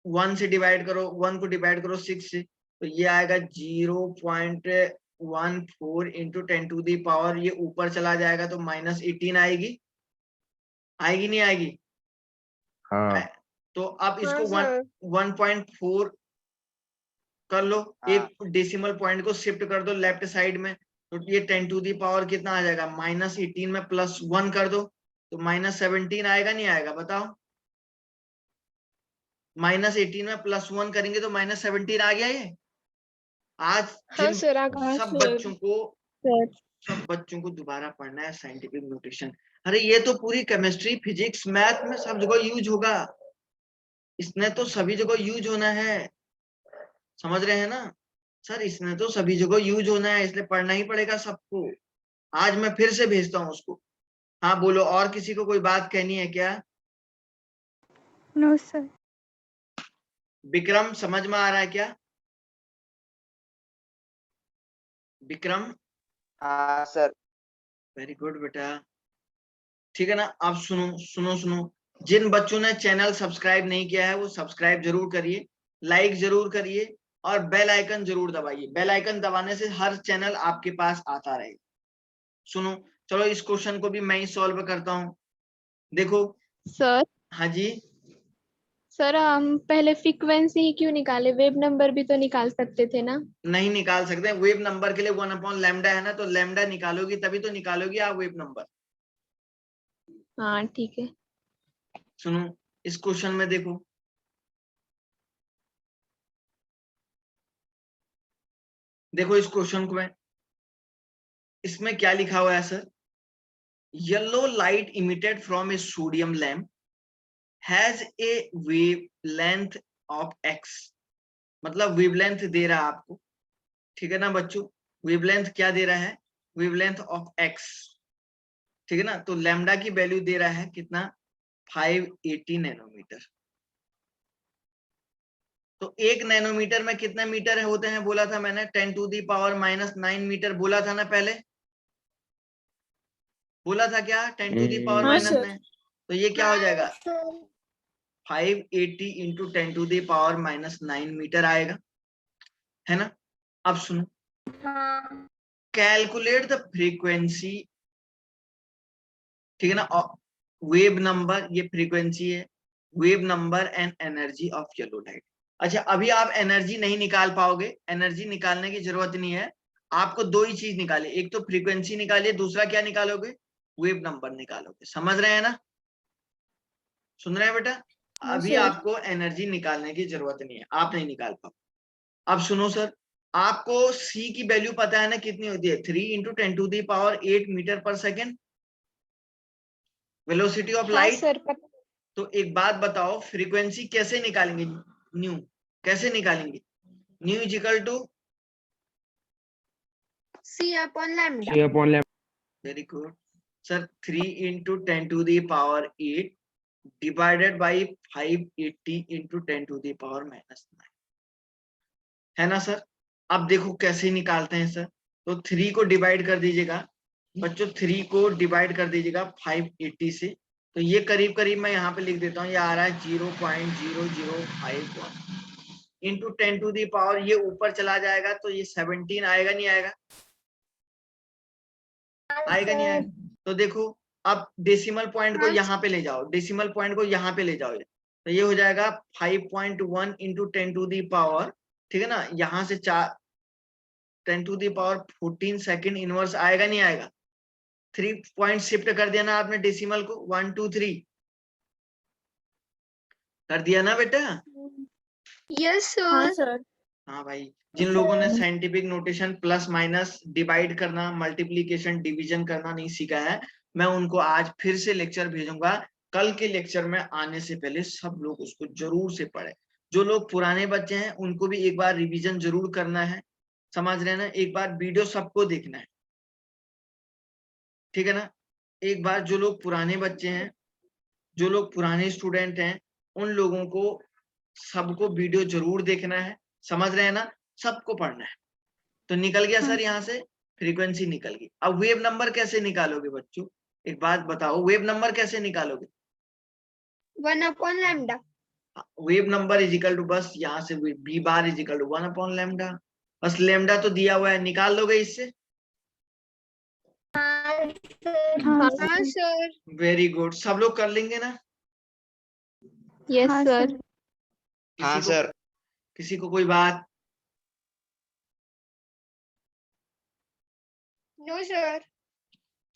1 से डिवाइड करो, 1 को डिवाइड करो 6 से, तो ये आएगा 0.14 into 10 to the power, ये ऊपर चला जाएगा तो -18 आएगी। आएगी नहीं आएगी? हाँ। तो अब इसको 1.4 कर लो, एक डेसिमल पॉइंट को शिफ्ट कर दो लेफ्ट साइड में, तो ये 10 टू दी पावर कितना आ जाएगा? -18 में +1 कर दो तो -17 आएगा नहीं आएगा बताओ? -18 में +1 करेंगे तो -17 आ गया ये। आज हाँ सर। सब बच्चों को दोबारा पढ़ना है साइंटिफिक नोटेशन। अरे ये तो पूरी केमिस्ट्री, फिजिक्स, मैथ में सब जगह यूज होगा, इसने तो सभी जगह यूज होना है, समझ रहे हैं ना सर। इसने तो सभी जगह यूज होना है, इसलिए पढ़ना ही पड़ेगा सबको। आज मैं फिर से भेजता हूँ उसको। हाँ बोलो, और किसी को कोई बात कहनी है क्या? No sir. विक्रम समझ में आ रहा है क्या? विक्रम? हाँ सर। वेरी गुड बेटा, ठीक है ना। अब सुनो सुनो सुनो, जिन बच्चों ने चैनल सब्सक्राइब नहीं किया है वो सब्सक्राइब जरूर करिए। लाइक जरूर करिए और बेल आइकन जरूर दबाइए। बेल आइकन दबाने से हर चैनल आपके पास आता रहेगा। सुनो, चलो इस क्वेश्चन को भी मैं ही सॉल्व करता हूँ। देखो सर हाँ जी, सर हम पहले फ्रीक्वेंसी ही क्यों निकाले, वेब नंबर भी तो निकाल सकते थे ना। नहीं निकाल सकते। वेव नंबर के लिए 1/लैम्डा है ना, तो लैम्डा निकालोगी तभी तो निकालोगी आप वेव नंबर। हाँ ठीक है। सुनो इस क्वेश्चन में देखो, देखो इस क्वेश्चन को मैं, इसमें क्या लिखा हुआ है sir, yellow light emitted from A sodium lamp has a wavelength of x। मतलब वेवलेंथ दे रहा है आपको, ठीक है ना बच्चों, वेवलेंथ क्या दे रहा है, वेवलेंथ ऑफ x, ठीक है ना। तो लैम्डा की वैल्यू दे रहा है कितना, 580 नैनोमीटर। तो 1 नैनोमीटर में कितने मीटर होते हैं बोला था मैंने, 10⁻⁻9 मीटर बोला था ना पहले, बोला था क्या, 10⁻⁻9। तो ये क्या हो जाएगा, 580 इंटू 10⁻⁻9 मीटर आएगा, है ना। अब सुनो, कैलकुलेट द फ्रीक्वेंसी, ठीक है ना, वेव नंबर, ये फ्रीक्वेंसी है, wave number and energy of yellow light. अच्छा अभी आप एनर्जी नहीं निकाल पाओगे, एनर्जी निकालने की जरूरत नहीं है, आपको दो ही चीज निकाले, एक तो फ्रीक्वेंसी निकालिए, दूसरा क्या निकालोगे, वेव नंबर निकालोगे। समझ रहे हैं ना, सुन रहे हैं बेटा। अभी आपको एनर्जी निकालने की जरूरत नहीं है, आप नहीं निकाल पाओ। अब सुनो सर, आपको सी की वैल्यू पता है ना कितनी होती है, 3 into 10⁸ metre per second, velocity of हाँ लाइट। सर तो एक बात बताओ, फ्रीक्वेंसी कैसे निकालेंगे, न्यू कैसे निकालेंगे, nu is equal to C/λ। Very good sir, 3 into 10⁸ divided by 580 into 10⁻⁻9, है ना सर। अब देखो कैसे निकालते हैं सर, तो 3 को डिवाइड कर दीजिएगा बच्चों, 3 को डिवाइड कर दीजिएगा 580 से, तो ये करीब करीब मैं यहाँ पे लिख देता हूँ, ये आ रहा है 0.0051 इंटू 10⁻, ये ऊपर चला जाएगा तो ये 17 आएगा, नहीं आएगा, आएगा नहीं आएगा। तो देखो अब डेसिमल पॉइंट को यहाँ पे ले जाओ, डेसिमल पॉइंट को यहाँ पे ले जाओ, तो ये हो जाएगा 5.1 इंटू 10⁻, ठीक है ना, यहाँ से 10⁻14 सेकेंड इनवर्स आएगा, नहीं आएगा। 3 पॉइंट शिफ्ट कर दिया ना आपने डेसिमल को, 1 2 3 कर दिया ना बेटा। Yes sir. हाँ भाई, जिन लोगों ने scientific notation plus minus divide करना, मल्टीप्लिकेशन डिवीजन करना नहीं सीखा है, मैं उनको आज फिर से लेक्चर भेजूंगा। कल के लेक्चर में आने से पहले सब लोग उसको जरूर से पढ़े। जो लोग पुराने बच्चे हैं उनको भी एक बार रिवीजन जरूर करना है, समझ रहे हैं ना, एक बार वीडियो सबको देखना है, ठीक है ना। एक बार जो लोग पुराने बच्चे हैं, जो लोग पुराने स्टूडेंट हैं, उन लोगों को सबको वीडियो जरूर देखना है, समझ रहे हैं ना, सबको पढ़ना है। तो निकल गया सर यहाँ से, फ्रीक्वेंसी निकल गई। अब वेव नंबर कैसे निकालोगे बच्चों, एक बात बताओ, वेव नंबर कैसे निकालोगे, 1/λ। Wave number is equal to, बस यहाँ से B bar is equal to 1/λ, बस लैम्डा तो दिया हुआ है, निकाल लोगे इससे। हाँ सर। वेरी गुड, सब लोग कर लेंगे ना। Yes sir. हाँ सर, किसी को कोई बात, नो सर।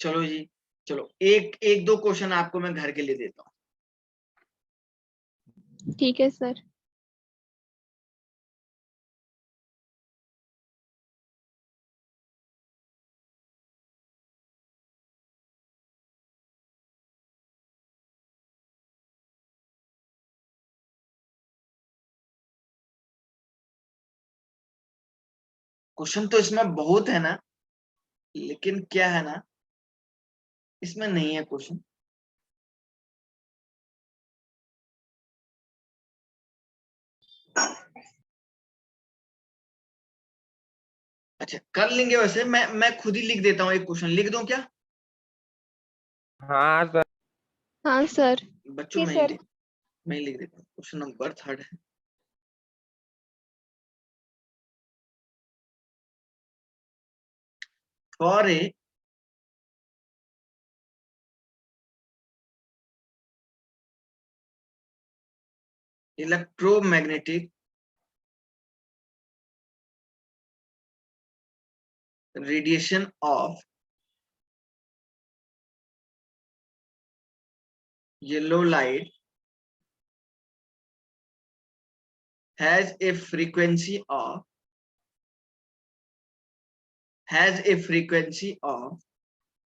चलो जी, चलो एक एक दो क्वेश्चन आपको मैं घर के लिए देता हूँ। ठीक है सर। क्वेश्चन तो इसमें बहुत है ना, लेकिन क्या है ना, इसमें नहीं है क्वेश्चन। अच्छा कर लेंगे, वैसे मैं खुद ही लिख देता हूँ, एक क्वेश्चन लिख दूं क्या, हाँ सर। हाँ सर। बच्चों जी मैं सर। मैं ही लिख देता हूँ। क्वेश्चन नंबर 3 है, for a electromagnetic radiation of yellow light has a frequency of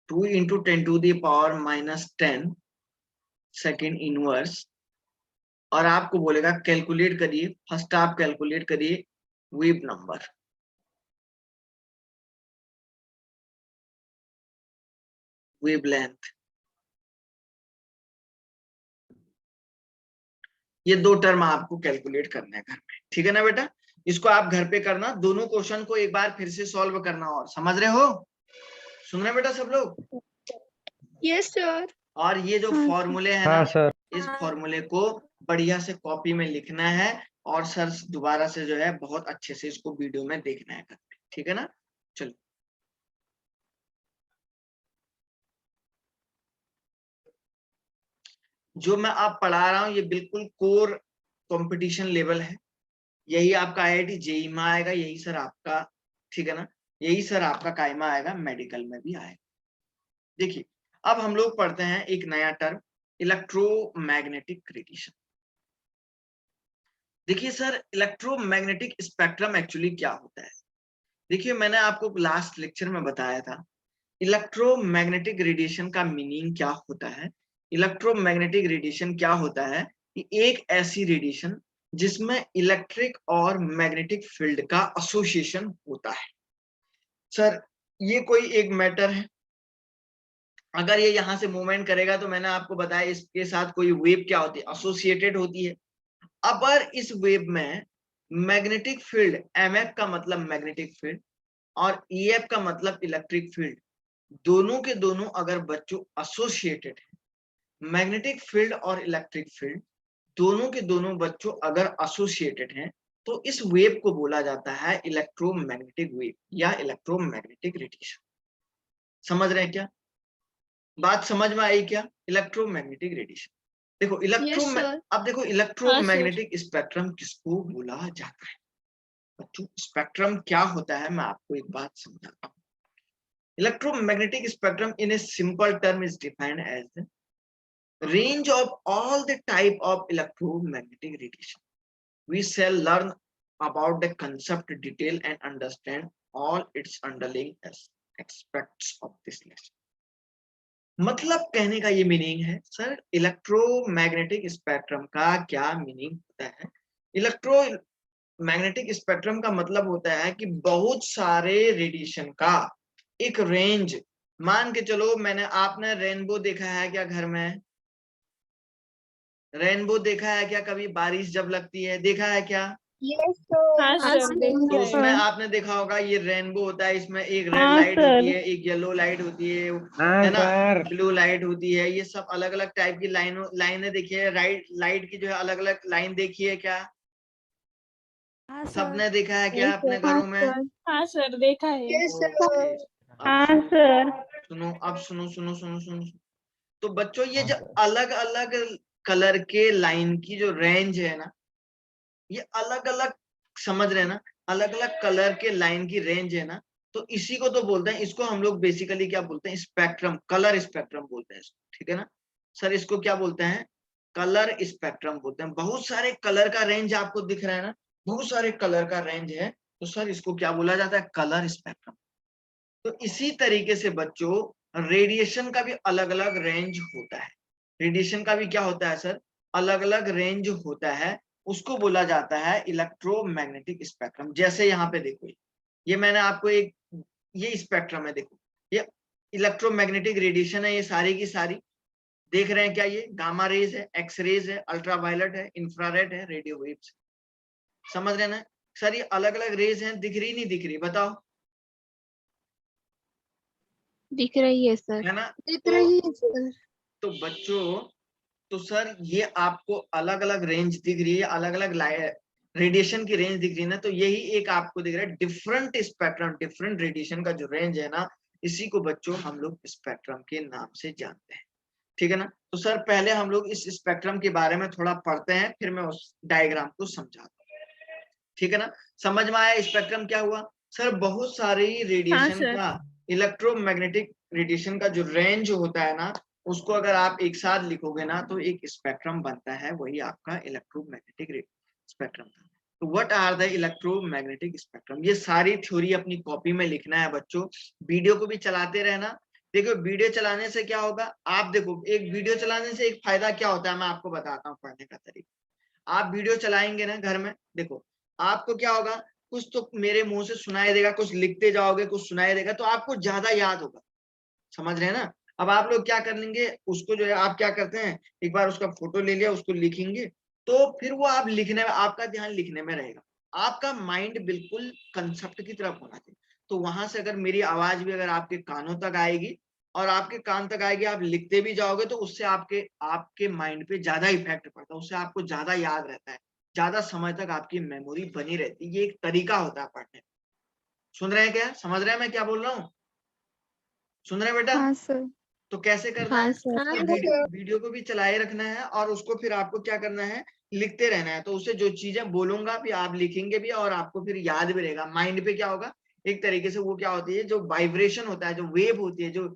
2 into 10 to the power minus 10 second inverse, और आपको बोलेगा कैलकुलेट करिए, फर्स्ट आप कैलकुलेट करिए वेव नंबर। वेवलेंथ, ये दो टर्म आपको कैलकुलेट करना है घर में, ठीक है ना बेटा। इसको आप घर पे करना, दोनों क्वेश्चन को एक बार फिर से सॉल्व करना। और समझ रहे हो, सुन रहे बेटा सब लोग? Yes sir. और ये जो फॉर्मूले है ना सर, इस फॉर्मूले को बढ़िया से कॉपी में लिखना है और सर दोबारा से जो है बहुत अच्छे से इसको वीडियो में देखना है, ठीक है ना। चलो जो मैं आप पढ़ा रहा हूँ ये बिल्कुल कोर कंपटीशन लेवल है, यही आपका IIT जेईई में आएगा, यही सर आपका, ठीक है ना, यही सर आपका कायमा आएगा, मेडिकल में भी आएगा। देखिए अब हम लोग पढ़ते हैं एक नया टर्म, इलेक्ट्रोमैग्नेटिक रेडिएशन। देखिए सर इलेक्ट्रोमैग्नेटिक स्पेक्ट्रम एक्चुअली क्या होता है। देखिए मैंने आपको लास्ट लेक्चर में बताया था इलेक्ट्रोमैग्नेटिक रेडिएशन का मीनिंग क्या होता है। इलेक्ट्रोमैग्नेटिक रेडिएशन क्या होता है कि एक ऐसी रेडिएशन जिसमें इलेक्ट्रिक और मैग्नेटिक फील्ड का एसोसिएशन होता है। सर ये कोई एक मैटर है, अगर ये यहां से मूवमेंट करेगा तो मैंने आपको बताया इसके साथ कोई वेव क्या होती है, एसोसिएटेड होती है। अगर इस वेव में मैग्नेटिक फील्ड, MF का मतलब मैग्नेटिक फील्ड और EF का मतलब इलेक्ट्रिक फील्ड, दोनों के दोनों अगर बच्चों एसोसिएटेड है, मैग्नेटिक फील्ड और इलेक्ट्रिक फील्ड दोनों के दोनों बच्चों अगर एसोसिएटेड हैं, तो इस वेव को बोला जाता है इलेक्ट्रोमैग्नेटिक वेव या इलेक्ट्रोमैग्नेटिक रेडिएशन। समझ रहे हैं क्या, बात समझ में आई क्या? Electromagnetic radiation. देखो अब देखो इलेक्ट्रोमैग्नेटिक स्पेक्ट्रम किसको बोला जाता है बच्चों। स्पेक्ट्रम क्या होता है मैं आपको एक बात समझाता हूँ। Electromagnetic spectrum in a simple term is defined as the range of all the type of electromagnetic radiation. We shall learn about the concept detail and understand all its underlying aspects of this lesson. मतलब कहने का ये meaning है sir, electromagnetic spectrum का क्या meaning होता है। Electromagnetic spectrum का मतलब होता है कि बहुत सारे रेडिएशन का एक रेंज, मान के चलो मैंने, आपने रेनबो देखा है क्या घर में? रेनबो देखा है क्या कभी? बारिश जब लगती है देखा है क्या? तो उसमें आपने देखा होगा ये रेनबो होता है, इसमें एक रेड लाइट होती है, एक येलो लाइट होती है ना, ब्लू लाइट होती है, ये सब अलग अलग टाइप की लाइनें देखिए, राइट लाइट की जो है अलग अलग लाइन देखिए क्या? सबने देखा है क्या अपने घरों में? हाँ सर देखा है। हाँ सर। सुनो अब सुनो सुनो सुनो सुनो, तो बच्चों ये जो अलग अलग कलर के लाइन की जो रेंज है ना, ये अलग अलग, समझ रहे ना, अलग अलग कलर के लाइन की रेंज है ना, तो इसी को तो बोलते हैं, इसको हम लोग बेसिकली क्या बोलते हैं? स्पेक्ट्रम, कलर स्पेक्ट्रम बोलते हैं इसको, ठीक है ना सर। इसको क्या बोलते हैं? कलर स्पेक्ट्रम बोलते हैं। बहुत सारे कलर का रेंज आपको दिख रहा है ना, बहुत सारे कलर का रेंज है, तो सर इसको क्या बोला जाता है? Colour spectrum. तो इसी तरीके से बच्चों रेडिएशन का भी अलग अलग रेंज होता है। रेडिएशन का भी क्या होता है सर? अलग अलग रेंज होता है, उसको बोला जाता है इलेक्ट्रोमैग्नेटिक स्पेक्ट्रम। जैसे यहाँ पे देखो, ये मैंने आपको एक, ये स्पेक्ट्रम है, देखो ये इलेक्ट्रोमैग्नेटिक रेडिएशन है, ये सारी की सारी देख रहे हैं क्या? ये गामा रेज है, एक्स रेज है, अल्ट्रावायलेट है, इंफ्रारेड है, रेडियो वेव्स। समझ रहे ना सर, ये अलग अलग रेज हैं, दिख रही नहीं दिख रही बताओ? दिख रही है सर। है ना, दिख रही है सर। तो बच्चों, तो सर ये आपको अलग अलग रेंज दिख रही है, अलग अलग रेडिएशन की रेंज दिख रही है ना, तो यही एक आपको दिख रहा है डिफरेंट स्पेक्ट्रम, डिफरेंट रेडिएशन का जो रेंज है ना, इसी को बच्चों हम लोग स्पेक्ट्रम के नाम से जानते हैं, ठीक है ना। तो सर पहले हम लोग इस स्पेक्ट्रम के बारे में थोड़ा पढ़ते हैं, फिर मैं उस डायग्राम को समझाता हूँ, ठीक है ना। समझ में आया स्पेक्ट्रम क्या हुआ? सर बहुत सारी रेडिएशन का, इलेक्ट्रोमैग्नेटिक रेडिएशन का जो रेंज होता है ना, उसको अगर आप एक साथ लिखोगे ना तो एक स्पेक्ट्रम बनता है, वही आपका इलेक्ट्रोमैग्नेटिक स्पेक्ट्रम था। तो what are the electromagnetic spectrum, ये सारी थ्योरी अपनी कॉपी में लिखना है बच्चों। वीडियो को भी चलाते रहना। देखो वीडियो चलाने से क्या होगा, आप देखो एक वीडियो चलाने से एक फायदा क्या होता है, मैं आपको बताता हूँ पढ़ने का तरीका। आप वीडियो चलाएंगे ना घर में, देखो आपको क्या होगा, कुछ तो मेरे मुंह से सुनाई देगा, कुछ लिखते जाओगे कुछ सुनाई देगा, तो आपको ज्यादा याद होगा, समझ रहे हैं ना। अब आप लोग क्या कर लेंगे, उसको जो है आप क्या करते हैं, एक बार उसका फोटो ले लिया, उसको लिखेंगे, तो फिर वो आप लिखने में, आपका ध्यान लिखने में रहेगा, आपका माइंड बिल्कुल कंसेप्ट की तरफ होना चाहिए। तो वहां से अगर मेरी आवाज भी अगर आपके कानों तक आएगी और आपके कान तक आएगी, आप लिखते भी जाओगे, तो उससे आपके माइंड पे ज्यादा इफेक्ट पड़ता है, उससे आपको ज्यादा याद रहता है, ज्यादा समय तक आपकी मेमोरी बनी रहती है। ये एक तरीका होता है पढ़ने का। सुन रहे हैं क्या, समझ रहे हैं मैं क्या बोल रहा हूँ? सुन रहे हैं बेटा? हाँ सर। तो कैसे करना हाँ है, सर। तो वीडियो को भी चलाए रखना है और उसको फिर आपको क्या करना है, लिखते रहना है। तो उससे जो चीजें बोलूंगा भी आप लिखेंगे भी और आपको फिर याद भी रहेगा। माइंड पे क्या होगा, एक तरीके से वो क्या होती है, जो वाइब्रेशन होता है, जो वेव होती है, जो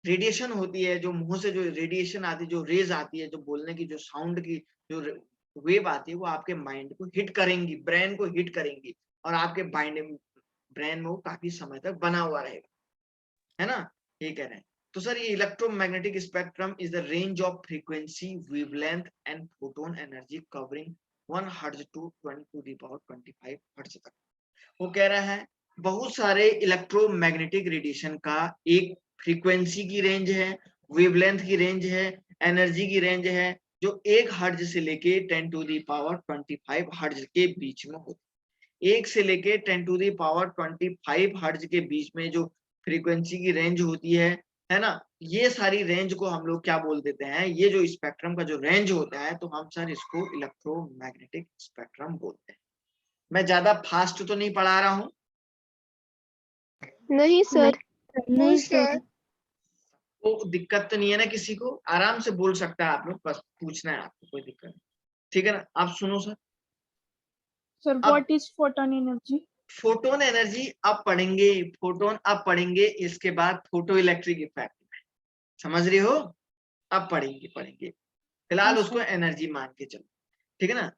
रेडिएशन होती है, जो मुंह से जो रेडिएशन आती है, जो रेज आती है, जो बोलने की जो साउंड की जो वेव आती है, वो आपके माइंड को हिट करेंगी, ब्रेन को हिट करेंगी और आपके ब्रेन में वो काफी समय तक बना हुआ रहेगा, है ना। ये कह रहे हैं। तो सर ये electromagnetic spectrum is the range of frequency, wavelength and photon energy covering 1 hertz to 10 to the power 25 hertz तक। वो कह रहा है बहुत सारे इलेक्ट्रोमैग्नेटिक रेडिएशन का एक फ्रीक्वेंसी की रेंज है, वेवलेंथ की रेंज है, एनर्जी की रेंज है, जो 1 हर्ट्ज से लेके 10 टू द पावर 25 हर्ट्ज के बीच में होती है। 1 से लेके 10 टू द पावर 25 हर्ट्ज के बीच में जो फ्रीक्वेंसी की रेंज होती है ना, ये सारी रेंज को हम लोग क्या बोल देते हैं, ये जो स्पेक्ट्रम का जो रेंज होता है, तो हम सर इसको इलेक्ट्रोमैग्नेटिक स्पेक्ट्रम बोलते हैं। मैं ज्यादा फास्ट तो नहीं पढ़ा रहा हूँ? नहीं सर। नहीं सर। तो दिक्कत तो नहीं है ना किसी को, आराम से बोल सकता है आप लोग, बस पूछना है आपको, कोई दिक्कत नहीं, ठीक है ना। आप सुनो sir, sir what is photon energy? Photon energy अब पढ़ेंगे, फोटोन अब पढ़ेंगे, इसके बाद फोटो इलेक्ट्रिक इफेक्ट, समझ रहे हो, अब पढ़ेंगे फिलहाल उसको एनर्जी मान के चलो, ठीक है ना।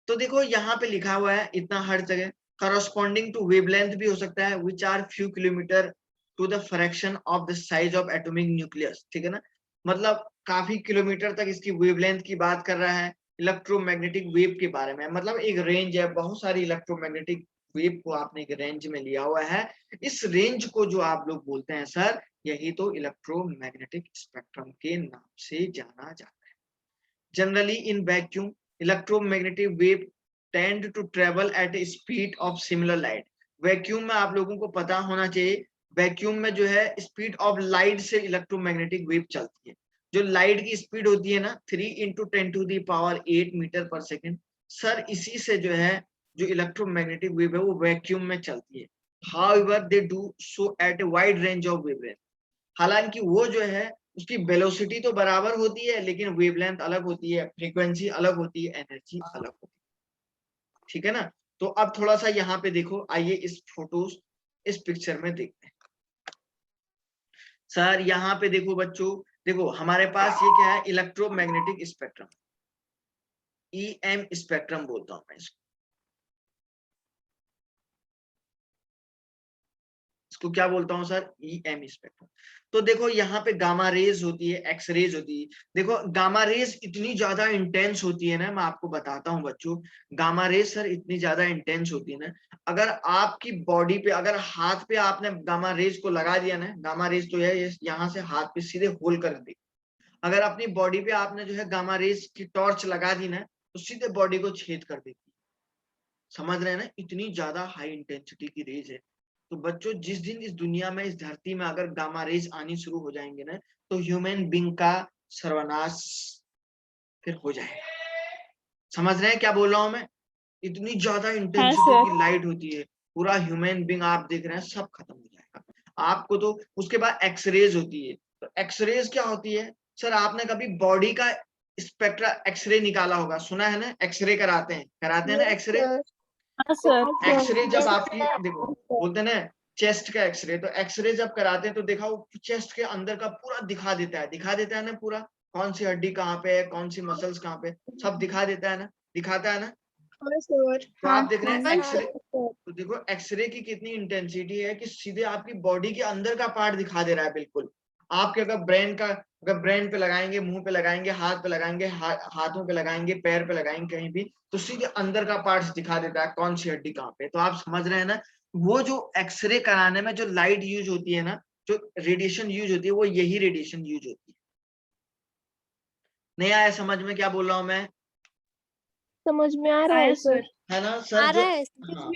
तो देखो यहाँ पे लिखा हुआ है इतना हर जगह, करस्पॉन्डिंग टू वेवलेंथ भी हो सकता है, which are few kilometre to the fraction of the size of atomic nucleus, ठीक है ना। मतलब काफी किलोमीटर तक इसकी वेवलेंथ की बात कर रहा है, इलेक्ट्रोमैग्नेटिक वेव के बारे में, मतलब एक रेंज है, बहुत सारी इलेक्ट्रोमैग्नेटिक वेव को आपने एक रेंज में लिया हुआ है। इस रेंज को जो आप लोग बोलते हैं सर, यही तो इलेक्ट्रोमैग्नेटिक स्पेक्ट्रम के नाम से जाना जाता है। Generally in vacuum electromagnetic wave tend to travel at a speed of similar light. Vacuum में आप लोगों को पता होना चाहिए, वैक्यूम में जो है स्पीड ऑफ लाइट से इलेक्ट्रोमैग्नेटिक वेव चलती है। जो लाइट की स्पीड होती है ना 3 × 10⁸ मीटर पर सेकेंड, सर इसी से जो है जो इलेक्ट्रोमैग्नेटिक वेव है वो वैक्यूम में चलती है। However they do so at a wide range of wavelength. हालांकि वो जो है उसकी वेलोसिटी तो बराबर होती है, लेकिन वेवलेंथ अलग होती है, फ्रीक्वेंसी अलग होती है, एनर्जी अलग होती है, ठीक है ना। तो अब थोड़ा सा यहाँ पे देखो, आइए इस फोटोज इस पिक्चर में देखते हैं। सर यहाँ पे देखो बच्चों, देखो हमारे पास ये क्या है, इलेक्ट्रोमैग्नेटिक स्पेक्ट्रम, EM स्पेक्ट्रम बोलता हूं मैं इसको क्या बोलता हूं सर, EM स्पेक्ट्रम। तो देखो यहाँ पे गामा रेज होती है, एक्स रेज होती है। देखो गामा रेज इतनी ज्यादा इंटेंस होती है ना, मैं आपको बताता हूँ बच्चों, गामा रेज सर इतनी ज्यादा इंटेंस होती है ना, अगर आपकी बॉडी पे, अगर हाथ पे आपने गामा रेज को लगा दिया ना, गामा रेज तो है यहाँ से हाथ पे सीधे होल कर दी, अगर अपनी बॉडी पे आपने जो है गामा रेज की टॉर्च लगा दी ना, तो सीधे बॉडी को छेद कर देती है, समझ रहे हैं ना, इतनी ज्यादा हाई इंटेंसिटी की रेज है। तो बच्चों जिस दिन इस दुनिया में, इस धरती में अगर गामा रेज आनी शुरू हो जाएंगे ना, तो ह्यूमन बींग का सर्वनाश फिर हो जाएगा। समझ रहे हैं क्या बोल रहा हूं मैं? इतनी ज्यादा इंटेंसिटी की लाइट होती है, पूरा ह्यूमन बींग आप देख रहे हैं सब खत्म हो जाएगा। आपको तो उसके बाद एक्सरेज होती है। तो एक्सरेज क्या होती है सर? आपने कभी बॉडी का स्पेक्ट्रा एक्सरे निकाला होगा, सुना है ना? एक्सरे कराते हैं ना एक्सरे। एक्सरे जब आपकी देखो बोलते हैं ना चेस्ट का एक्सरे, तो एक्सरे जब कराते हैं तो देखा वो चेस्ट के अंदर का पूरा दिखा देता है ना, पूरा कौन सी हड्डी कहाँ पे है, कौन सी मसल्स कहाँ पे, सब दिखा देता है ना, दिखाता है ना। तो आप देख रहे हैं एक्सरे, तो देखो एक्सरे की कितनी इंटेंसिटी है कि सीधे आपकी बॉडी के अंदर का पार्ट दिखा दे रहा है बिल्कुल। आपके अगर ब्रेन पे लगाएंगे, मुंह पे लगाएंगे, हाथ पे लगाएंगे, हाथों पे लगाएंगे, पैर पे लगाएंगे, कहीं भी, तो सीधे अंदर का पार्ट दिखा देता है कौन सी हड्डी कहाँ पे। तो आप समझ रहे हैं ना, वो जो एक्सरे कराने में जो लाइट यूज होती है ना, जो रेडिएशन यूज होती है, वो यही रेडिएशन यूज होती है। नहीं आया समझ में क्या बोल रहा हूँ मैं? समझ में आ रहा है सर। है ना सर? जो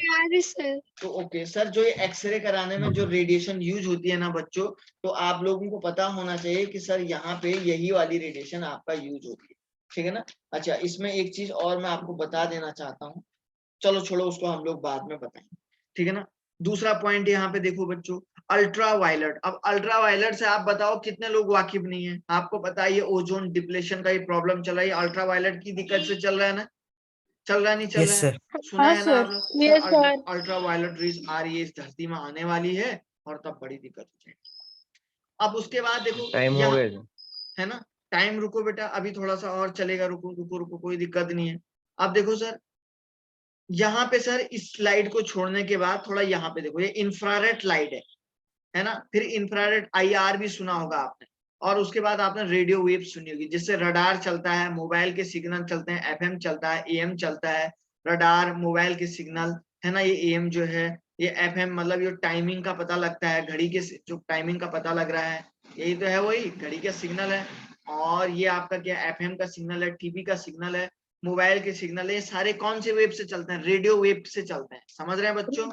तो ओके सर, जो ये एक्सरे कराने में जो रेडिएशन यूज होती है ना बच्चों, तो आप लोगों को पता होना चाहिए कि सर यहाँ पे यही वाली रेडिएशन आपका यूज होती है, ठीक है ना। अच्छा, इसमें एक चीज और मैं आपको बता देना चाहता हूँ, चलो छोड़ो उसको, हम लोग बाद में बताएंगे, ठीक है ना। दूसरा पॉइंट यहाँ पे देखो बच्चों, अल्ट्रा वायलेट। अब अल्ट्रा वायलेट से आप बताओ कितने लोग वाकिफ नहीं है? आपको पता है ये ओजोन डिप्लेशन का ये प्रॉब्लम चल रहा है, अल्ट्रा वायलेट की दिक्कत से चल रहा है ना, चल रहा नहीं चल रहा है? सुना है ना आप लोग? अल्ट्रा वायलेट रेज आ रही है, इस धरती में आने वाली है और तब बड़ी दिक्कत हो जाएगी। अब उसके बाद देखो टाइम हो गया जी। है ना, टाइम रुको बेटा, अभी थोड़ा सा और चलेगा, रुको रुको रुको, कोई दिक्कत नहीं है। अब देखो सर, यहाँ पे सर इस स्लाइड को छोड़ने के बाद थोड़ा यहाँ पे देखो, ये इंफ्रारेड लाइट है ना। फिर इंफ्रारेड IR भी सुना होगा आपने, और उसके बाद आपने रेडियो वेव सुनी होगी, जिससे रडार चलता है, मोबाइल के सिग्नल चलते हैं, FM चलता है, AM चलता है, रडार, मोबाइल के सिग्नल, है ना। ये AM जो है, ये FM मतलब ये टाइमिंग का पता लगता है, घड़ी के जो टाइमिंग का पता लग रहा है, यही तो है, वही घड़ी का सिग्नल है। और ये आपका क्या, FM का सिग्नल है, TV का सिग्नल है, मोबाइल के सिग्नल है। ये सारे कौन से वेव से चलते हैं? रेडियो वेव से चलते हैं। समझ रहे हैं बच्चों?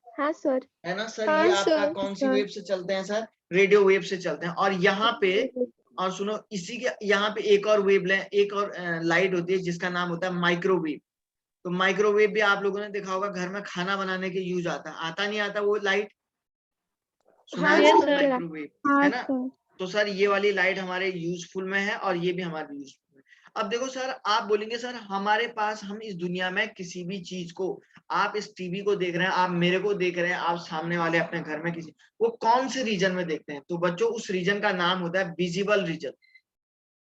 हाँ सर। है ना सर? ये आपका कौन सी वेव से चलते हैं सर? रेडियो वेव से चलते हैं। और यहाँ पे, और सुनो, इसी के यहाँ पे एक और वेव, एक और लाइट होती है जिसका नाम होता है माइक्रोवेव। तो माइक्रोवेव भी आप लोगों ने देखा होगा, घर में खाना बनाने के यूज आता नहीं आता वो लाइट? सुना है माइक्रोवेव, है ना। तो सर ये वाली लाइट हमारे यूजफुल में है, और ये भी हमारे यूजफुल में। अब देखो सर, आप बोलेंगे सर हमारे पास, हम इस दुनिया में किसी भी चीज को, आप इस टीवी को देख रहे हैं, आप मेरे को देख रहे हैं, आप सामने वाले अपने घर में किसी, वो कौन से रीजन में देखते हैं? तो बच्चों उस रीजन का नाम होता है विजिबल रीजन।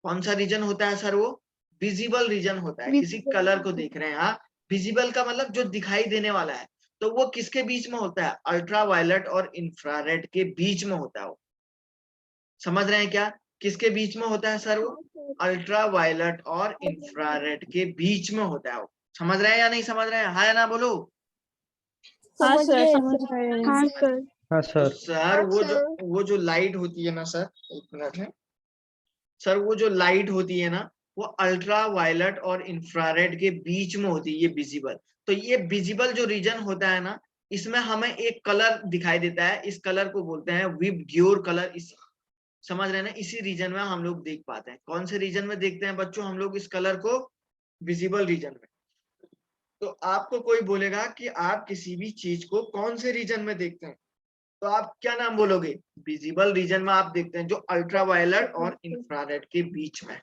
कौन सा रीजन होता है सर? वो विजिबल रीजन होता है। किसी कलर को देख रहे हैं आप, विजिबल का मतलब जो दिखाई देने वाला है, तो वो किसके बीच में होता है? अल्ट्रा वायलेट और इंफ्रारेड के बीच में होता है वो। समझ रहे हैं क्या? किसके बीच में होता है सर वो? अल्ट्रा वायलेट और इंफ्रारेड के बीच में होता है वो। समझ रहे हैं या नहीं समझ रहे हैं? हाँ या ना बोलो? हाँ सर, समझ रहे हैं। हाँ सर। हाँ तो सर। सर वो जो लाइट होती है ना सर, एक मिनट है सर, वो जो लाइट होती है ना, वो अल्ट्रा वायलेट और इंफ्रारेड के बीच में होती है, ये विजिबल। तो ये विजिबल जो रीजन होता है ना, इसमें हमें एक कलर दिखाई देता है, इस कलर को बोलते हैं विबग्योर कलर। इस, समझ रहे हैं ना, इसी रीजन में हम लोग देख पाते हैं। कौन से रीजन में देखते हैं बच्चों हम लोग इस कलर को? विजिबल रीजन में। तो आपको कोई बोलेगा कि आप किसी भी चीज को कौन से रीजन में देखते हैं, तो आप क्या नाम बोलोगे? विजिबल रीजन में आप देखते हैं, जो अल्ट्रा वायलेट और इंफ्रारेड के बीच में।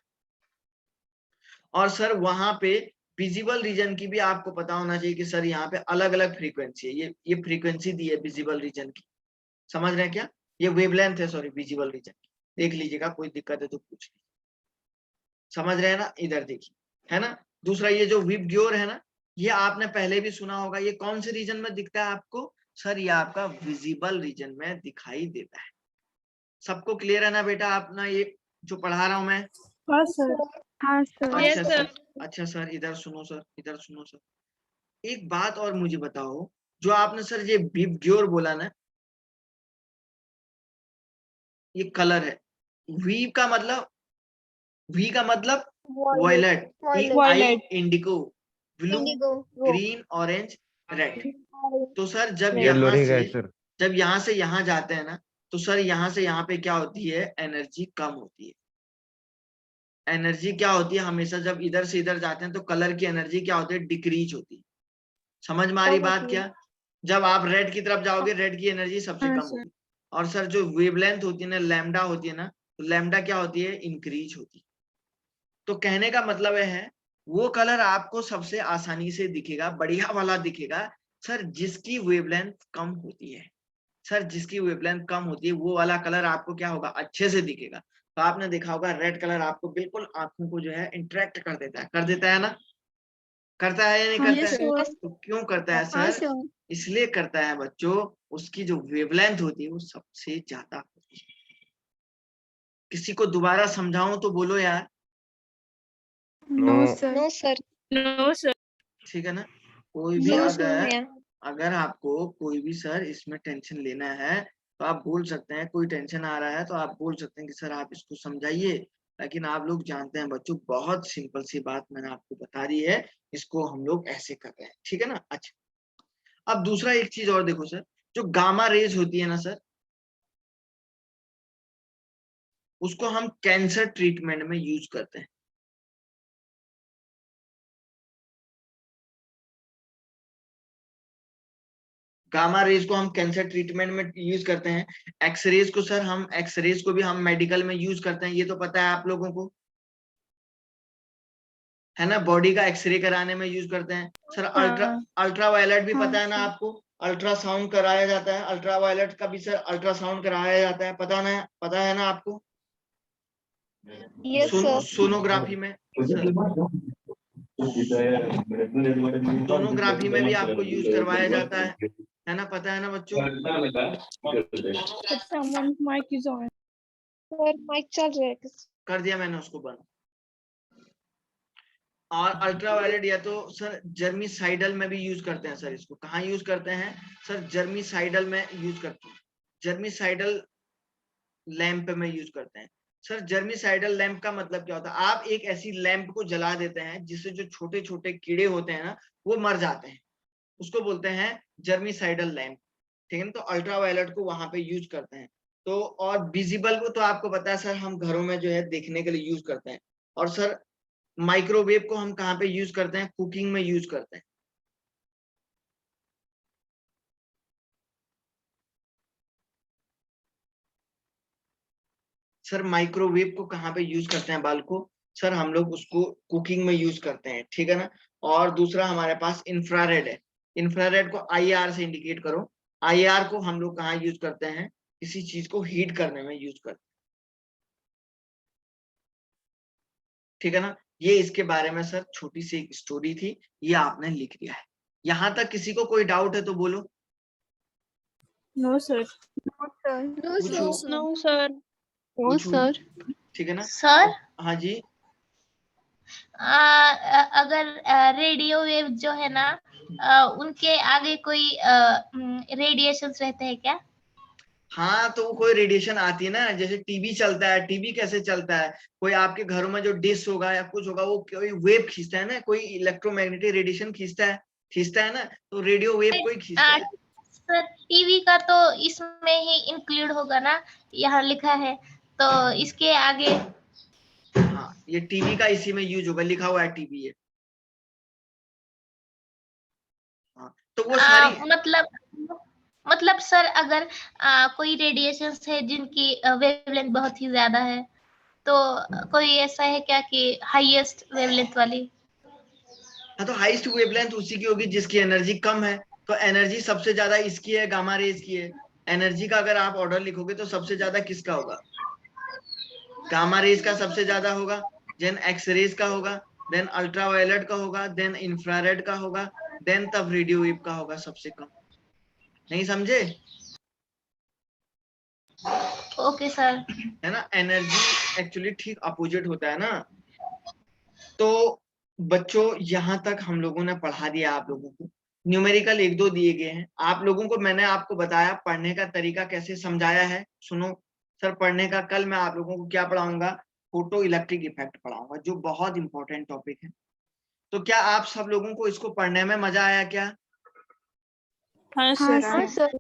और सर वहां पे विजिबल रीजन की भी आपको पता होना चाहिए कि सर यहाँ पे अलग अलग फ्रीक्वेंसी है, ये फ्रीक्वेंसी दी है विजिबल रीजन की। समझ रहे हैं क्या? ये वेवलेंथ है, सॉरी, विजिबल रीजन की। देख लीजिएगा, कोई दिक्कत है तो पूछ लीजिए। समझ रहे हैं ना? इधर देखिए, है ना। दूसरा ये जो विबग्योर है ना, ये आपने पहले भी सुना होगा। ये कौन से रीजन में दिखता है आपको? सर ये आपका विजिबल रीजन में दिखाई देता है। सबको क्लियर है ना बेटा? अपना ये जो पढ़ा रहा हूं मैं? हाँ सर। हाँ सर। अच्छा सर, अच्छा सर, इधर सुनो सर, इधर सुनो सर। एक बात और मुझे बताओ, जो आपने सर ये विबग्योर बोला ना, ये कलर है। वी का मतलब violet, I indigo, blue, green, orange, red. तो सर जब येलो यहाँ रहेगा से सर। जब यहाँ से यहाँ जाते हैं ना, तो सर यहाँ से यहाँ पे क्या होती है? एनर्जी कम होती है। एनर्जी क्या होती है? हमेशा जब इधर से इधर जाते हैं तो कलर की एनर्जी क्या होती है? डिक्रीज होती है। समझ में आ रही बात क्या? जब आप रेड की तरफ जाओगे रेड की एनर्जी सबसे कम होगी। और सर जो वेवलेंथ होती है ना, लैम्डा होती है ना, तो लैम्डा क्या होती है, इंक्रीज होती है। तो कहने का मतलब है वो कलर आपको सबसे आसानी से दिखेगा, बढ़िया वाला दिखेगा सर जिसकी वेवलेंथ कम होती है। सर जिसकी वेवलेंथ कम होती है वो वाला कलर आपको क्या होगा, अच्छे से दिखेगा। तो आपने देखा होगा रेड कलर आपको बिल्कुल आंखों को जो है इंटरेक्ट कर देता है ना, करता है या नहीं हाँ, करता yes, है? sir. तो क्यों करता है हाँ सर? सर। इसलिए करता है बच्चों, उसकी जो वेवलेंथ होती है वो सबसे ज्यादा होती है। किसी को दोबारा समझाऊं तो बोलो यार। No no sir. No sir. No, sir. ठीक है ना। कोई भी No, अगर आपको कोई भी सर इसमें टेंशन लेना है तो आप बोल सकते हैं, कोई टेंशन आ रहा है तो आप बोल सकते हैं कि सर आप इसको समझाइए। लेकिन आप लोग जानते हैं बच्चों, बहुत सिंपल सी बात मैंने आपको बता दी है, इसको हम लोग ऐसे कर रहे हैं, ठीक है ना। अच्छा, अब दूसरा एक चीज और देखो सर, जो गामा रेज होती है ना सर, उसको हम कैंसर ट्रीटमेंट में यूज करते हैं। गामा रेज को हम कैंसर ट्रीटमेंट में यूज करते हैं। एक्सरेज को सर हम एक्सरेज को भी हम मेडिकल में यूज करते हैं, ये तो पता है आप लोगों को, है ना। बॉडी का एक्सरे कराने में यूज करते हैं सर। अल्ट्रावायलेट भी पता है ना आपको, अल्ट्रासाउंड कराया जाता है, अल्ट्रावायलेट का भी सर अल्ट्रासाउंड कराया जाता है, पता है ना आपको। Yes sir. सोनोग्राफी में सर, सोनोग्राफी में भी आपको यूज करवाया जाता है ना, पता है ना बच्चों। someone's mic is on. Sir mic चल रहा है। कर दिया मैंने उसको बंद। और अल्ट्रावायलेट या तो सर जर्मीसाइडल में भी यूज करते हैं सर। इसको कहाँ यूज करते हैं सर, जर्मीसाइडल में यूज करते हैं, जर्मीसाइडल लैंप में यूज करते हैं सर। जर्मीसाइडल लैंप का मतलब क्या होता है, आप एक ऐसी लैंप को जला देते हैं जिससे जो छोटे छोटे कीड़े होते हैं ना वो मर जाते हैं, उसको बोलते हैं जर्मीसाइडल लैंप, ठीक है ना। तो अल्ट्रावायलेट को वहां पे यूज करते हैं। तो और विजिबल को तो आपको पता है सर, हम घरों में जो है देखने के लिए यूज करते हैं। और सर माइक्रोवेव को हम कहाँ पे यूज करते हैं, कुकिंग में यूज करते हैं। सर माइक्रोवेव को कहाँ पे यूज करते हैं बाल को, सर हम लोग उसको कुकिंग में यूज करते हैं, ठीक है ना। और दूसरा हमारे पास इंफ्रारेड है, इंफ्रारेड को IR से इंडिकेट करो। IR को हम लोग कहाँ यूज करते हैं, किसी चीज को हीट करने में यूज करते हैं, ठीक है ना। ये इसके बारे में सर छोटी सी एक स्टोरी थी, ये आपने लिख दिया है। यहां तक किसी को कोई डाउट है तो बोलो। No, sir. पूछो No, sir. No sir. ठीक है ना। सर हाँ जी। अगर रेडियो वेव जो है ना उनके आगे कोई रेडिएशंस रहते हैं क्या? हाँ तो वो कोई रेडिएशन आती है ना, जैसे टीवी चलता है, टीवी कैसे चलता है, कोई आपके घरों में जो डिश होगा या कुछ होगा वो कोई वेव खींचता है ना, कोई इलेक्ट्रोमैग्नेटिक रेडिएशन खींचता है ना, तो रेडियो वेव कोई खींचता है। सर टीवी का तो इसमें ही इंक्लूड होगा ना, यहाँ लिखा है, तो इसके आगे। हाँ ये टीवी का इसी में यूज होगा, लिखा हुआ है टीवी है। हाँ तो वो सारी मतलब सर अगर कोई रेडिएशंस है जिनकी वेवलेंथ बहुत ही ज्यादा है, तो कोई ऐसा है क्या कि हाईएस्ट वेवलेंथ वाली? हाँ तो हाईएस्ट वेवलेंथ उसी की होगी जिसकी एनर्जी कम है। तो एनर्जी सबसे ज्यादा इसकी है, गामा रेज की है। एनर्जी का अगर आप ऑर्डर लिखोगे तो सबसे ज्यादा किसका होगा, गामा रेज का सबसे ज्यादा होगा, देन एक्स रेज का होगा, देन अल्ट्रावायलेट का होगा, देन इंफ्रारेड का होगा, देन तब रेडियो वेव का होगा सबसे कम। नहीं समझे? Okay sir. है ना, एनर्जी एक्चुअली ठीक अपोजिट होता है ना। तो बच्चों यहां तक हम लोगों ने पढ़ा दिया आप लोगों को, न्यूमेरिकल 1-2 दिए गए हैं आप लोगों को। मैंने आपको बताया पढ़ने का तरीका कैसे समझाया है, सुनो सर। पढ़ने का कल मैं आप लोगों को क्या पढ़ाऊंगा, फोटो इलेक्ट्रिक इफेक्ट पढ़ाऊंगा, जो बहुत इंपॉर्टेंट टॉपिक है। तो क्या आप सब लोगों को इसको पढ़ने में मजा आया क्या? हाँ, हाँ sir. सर।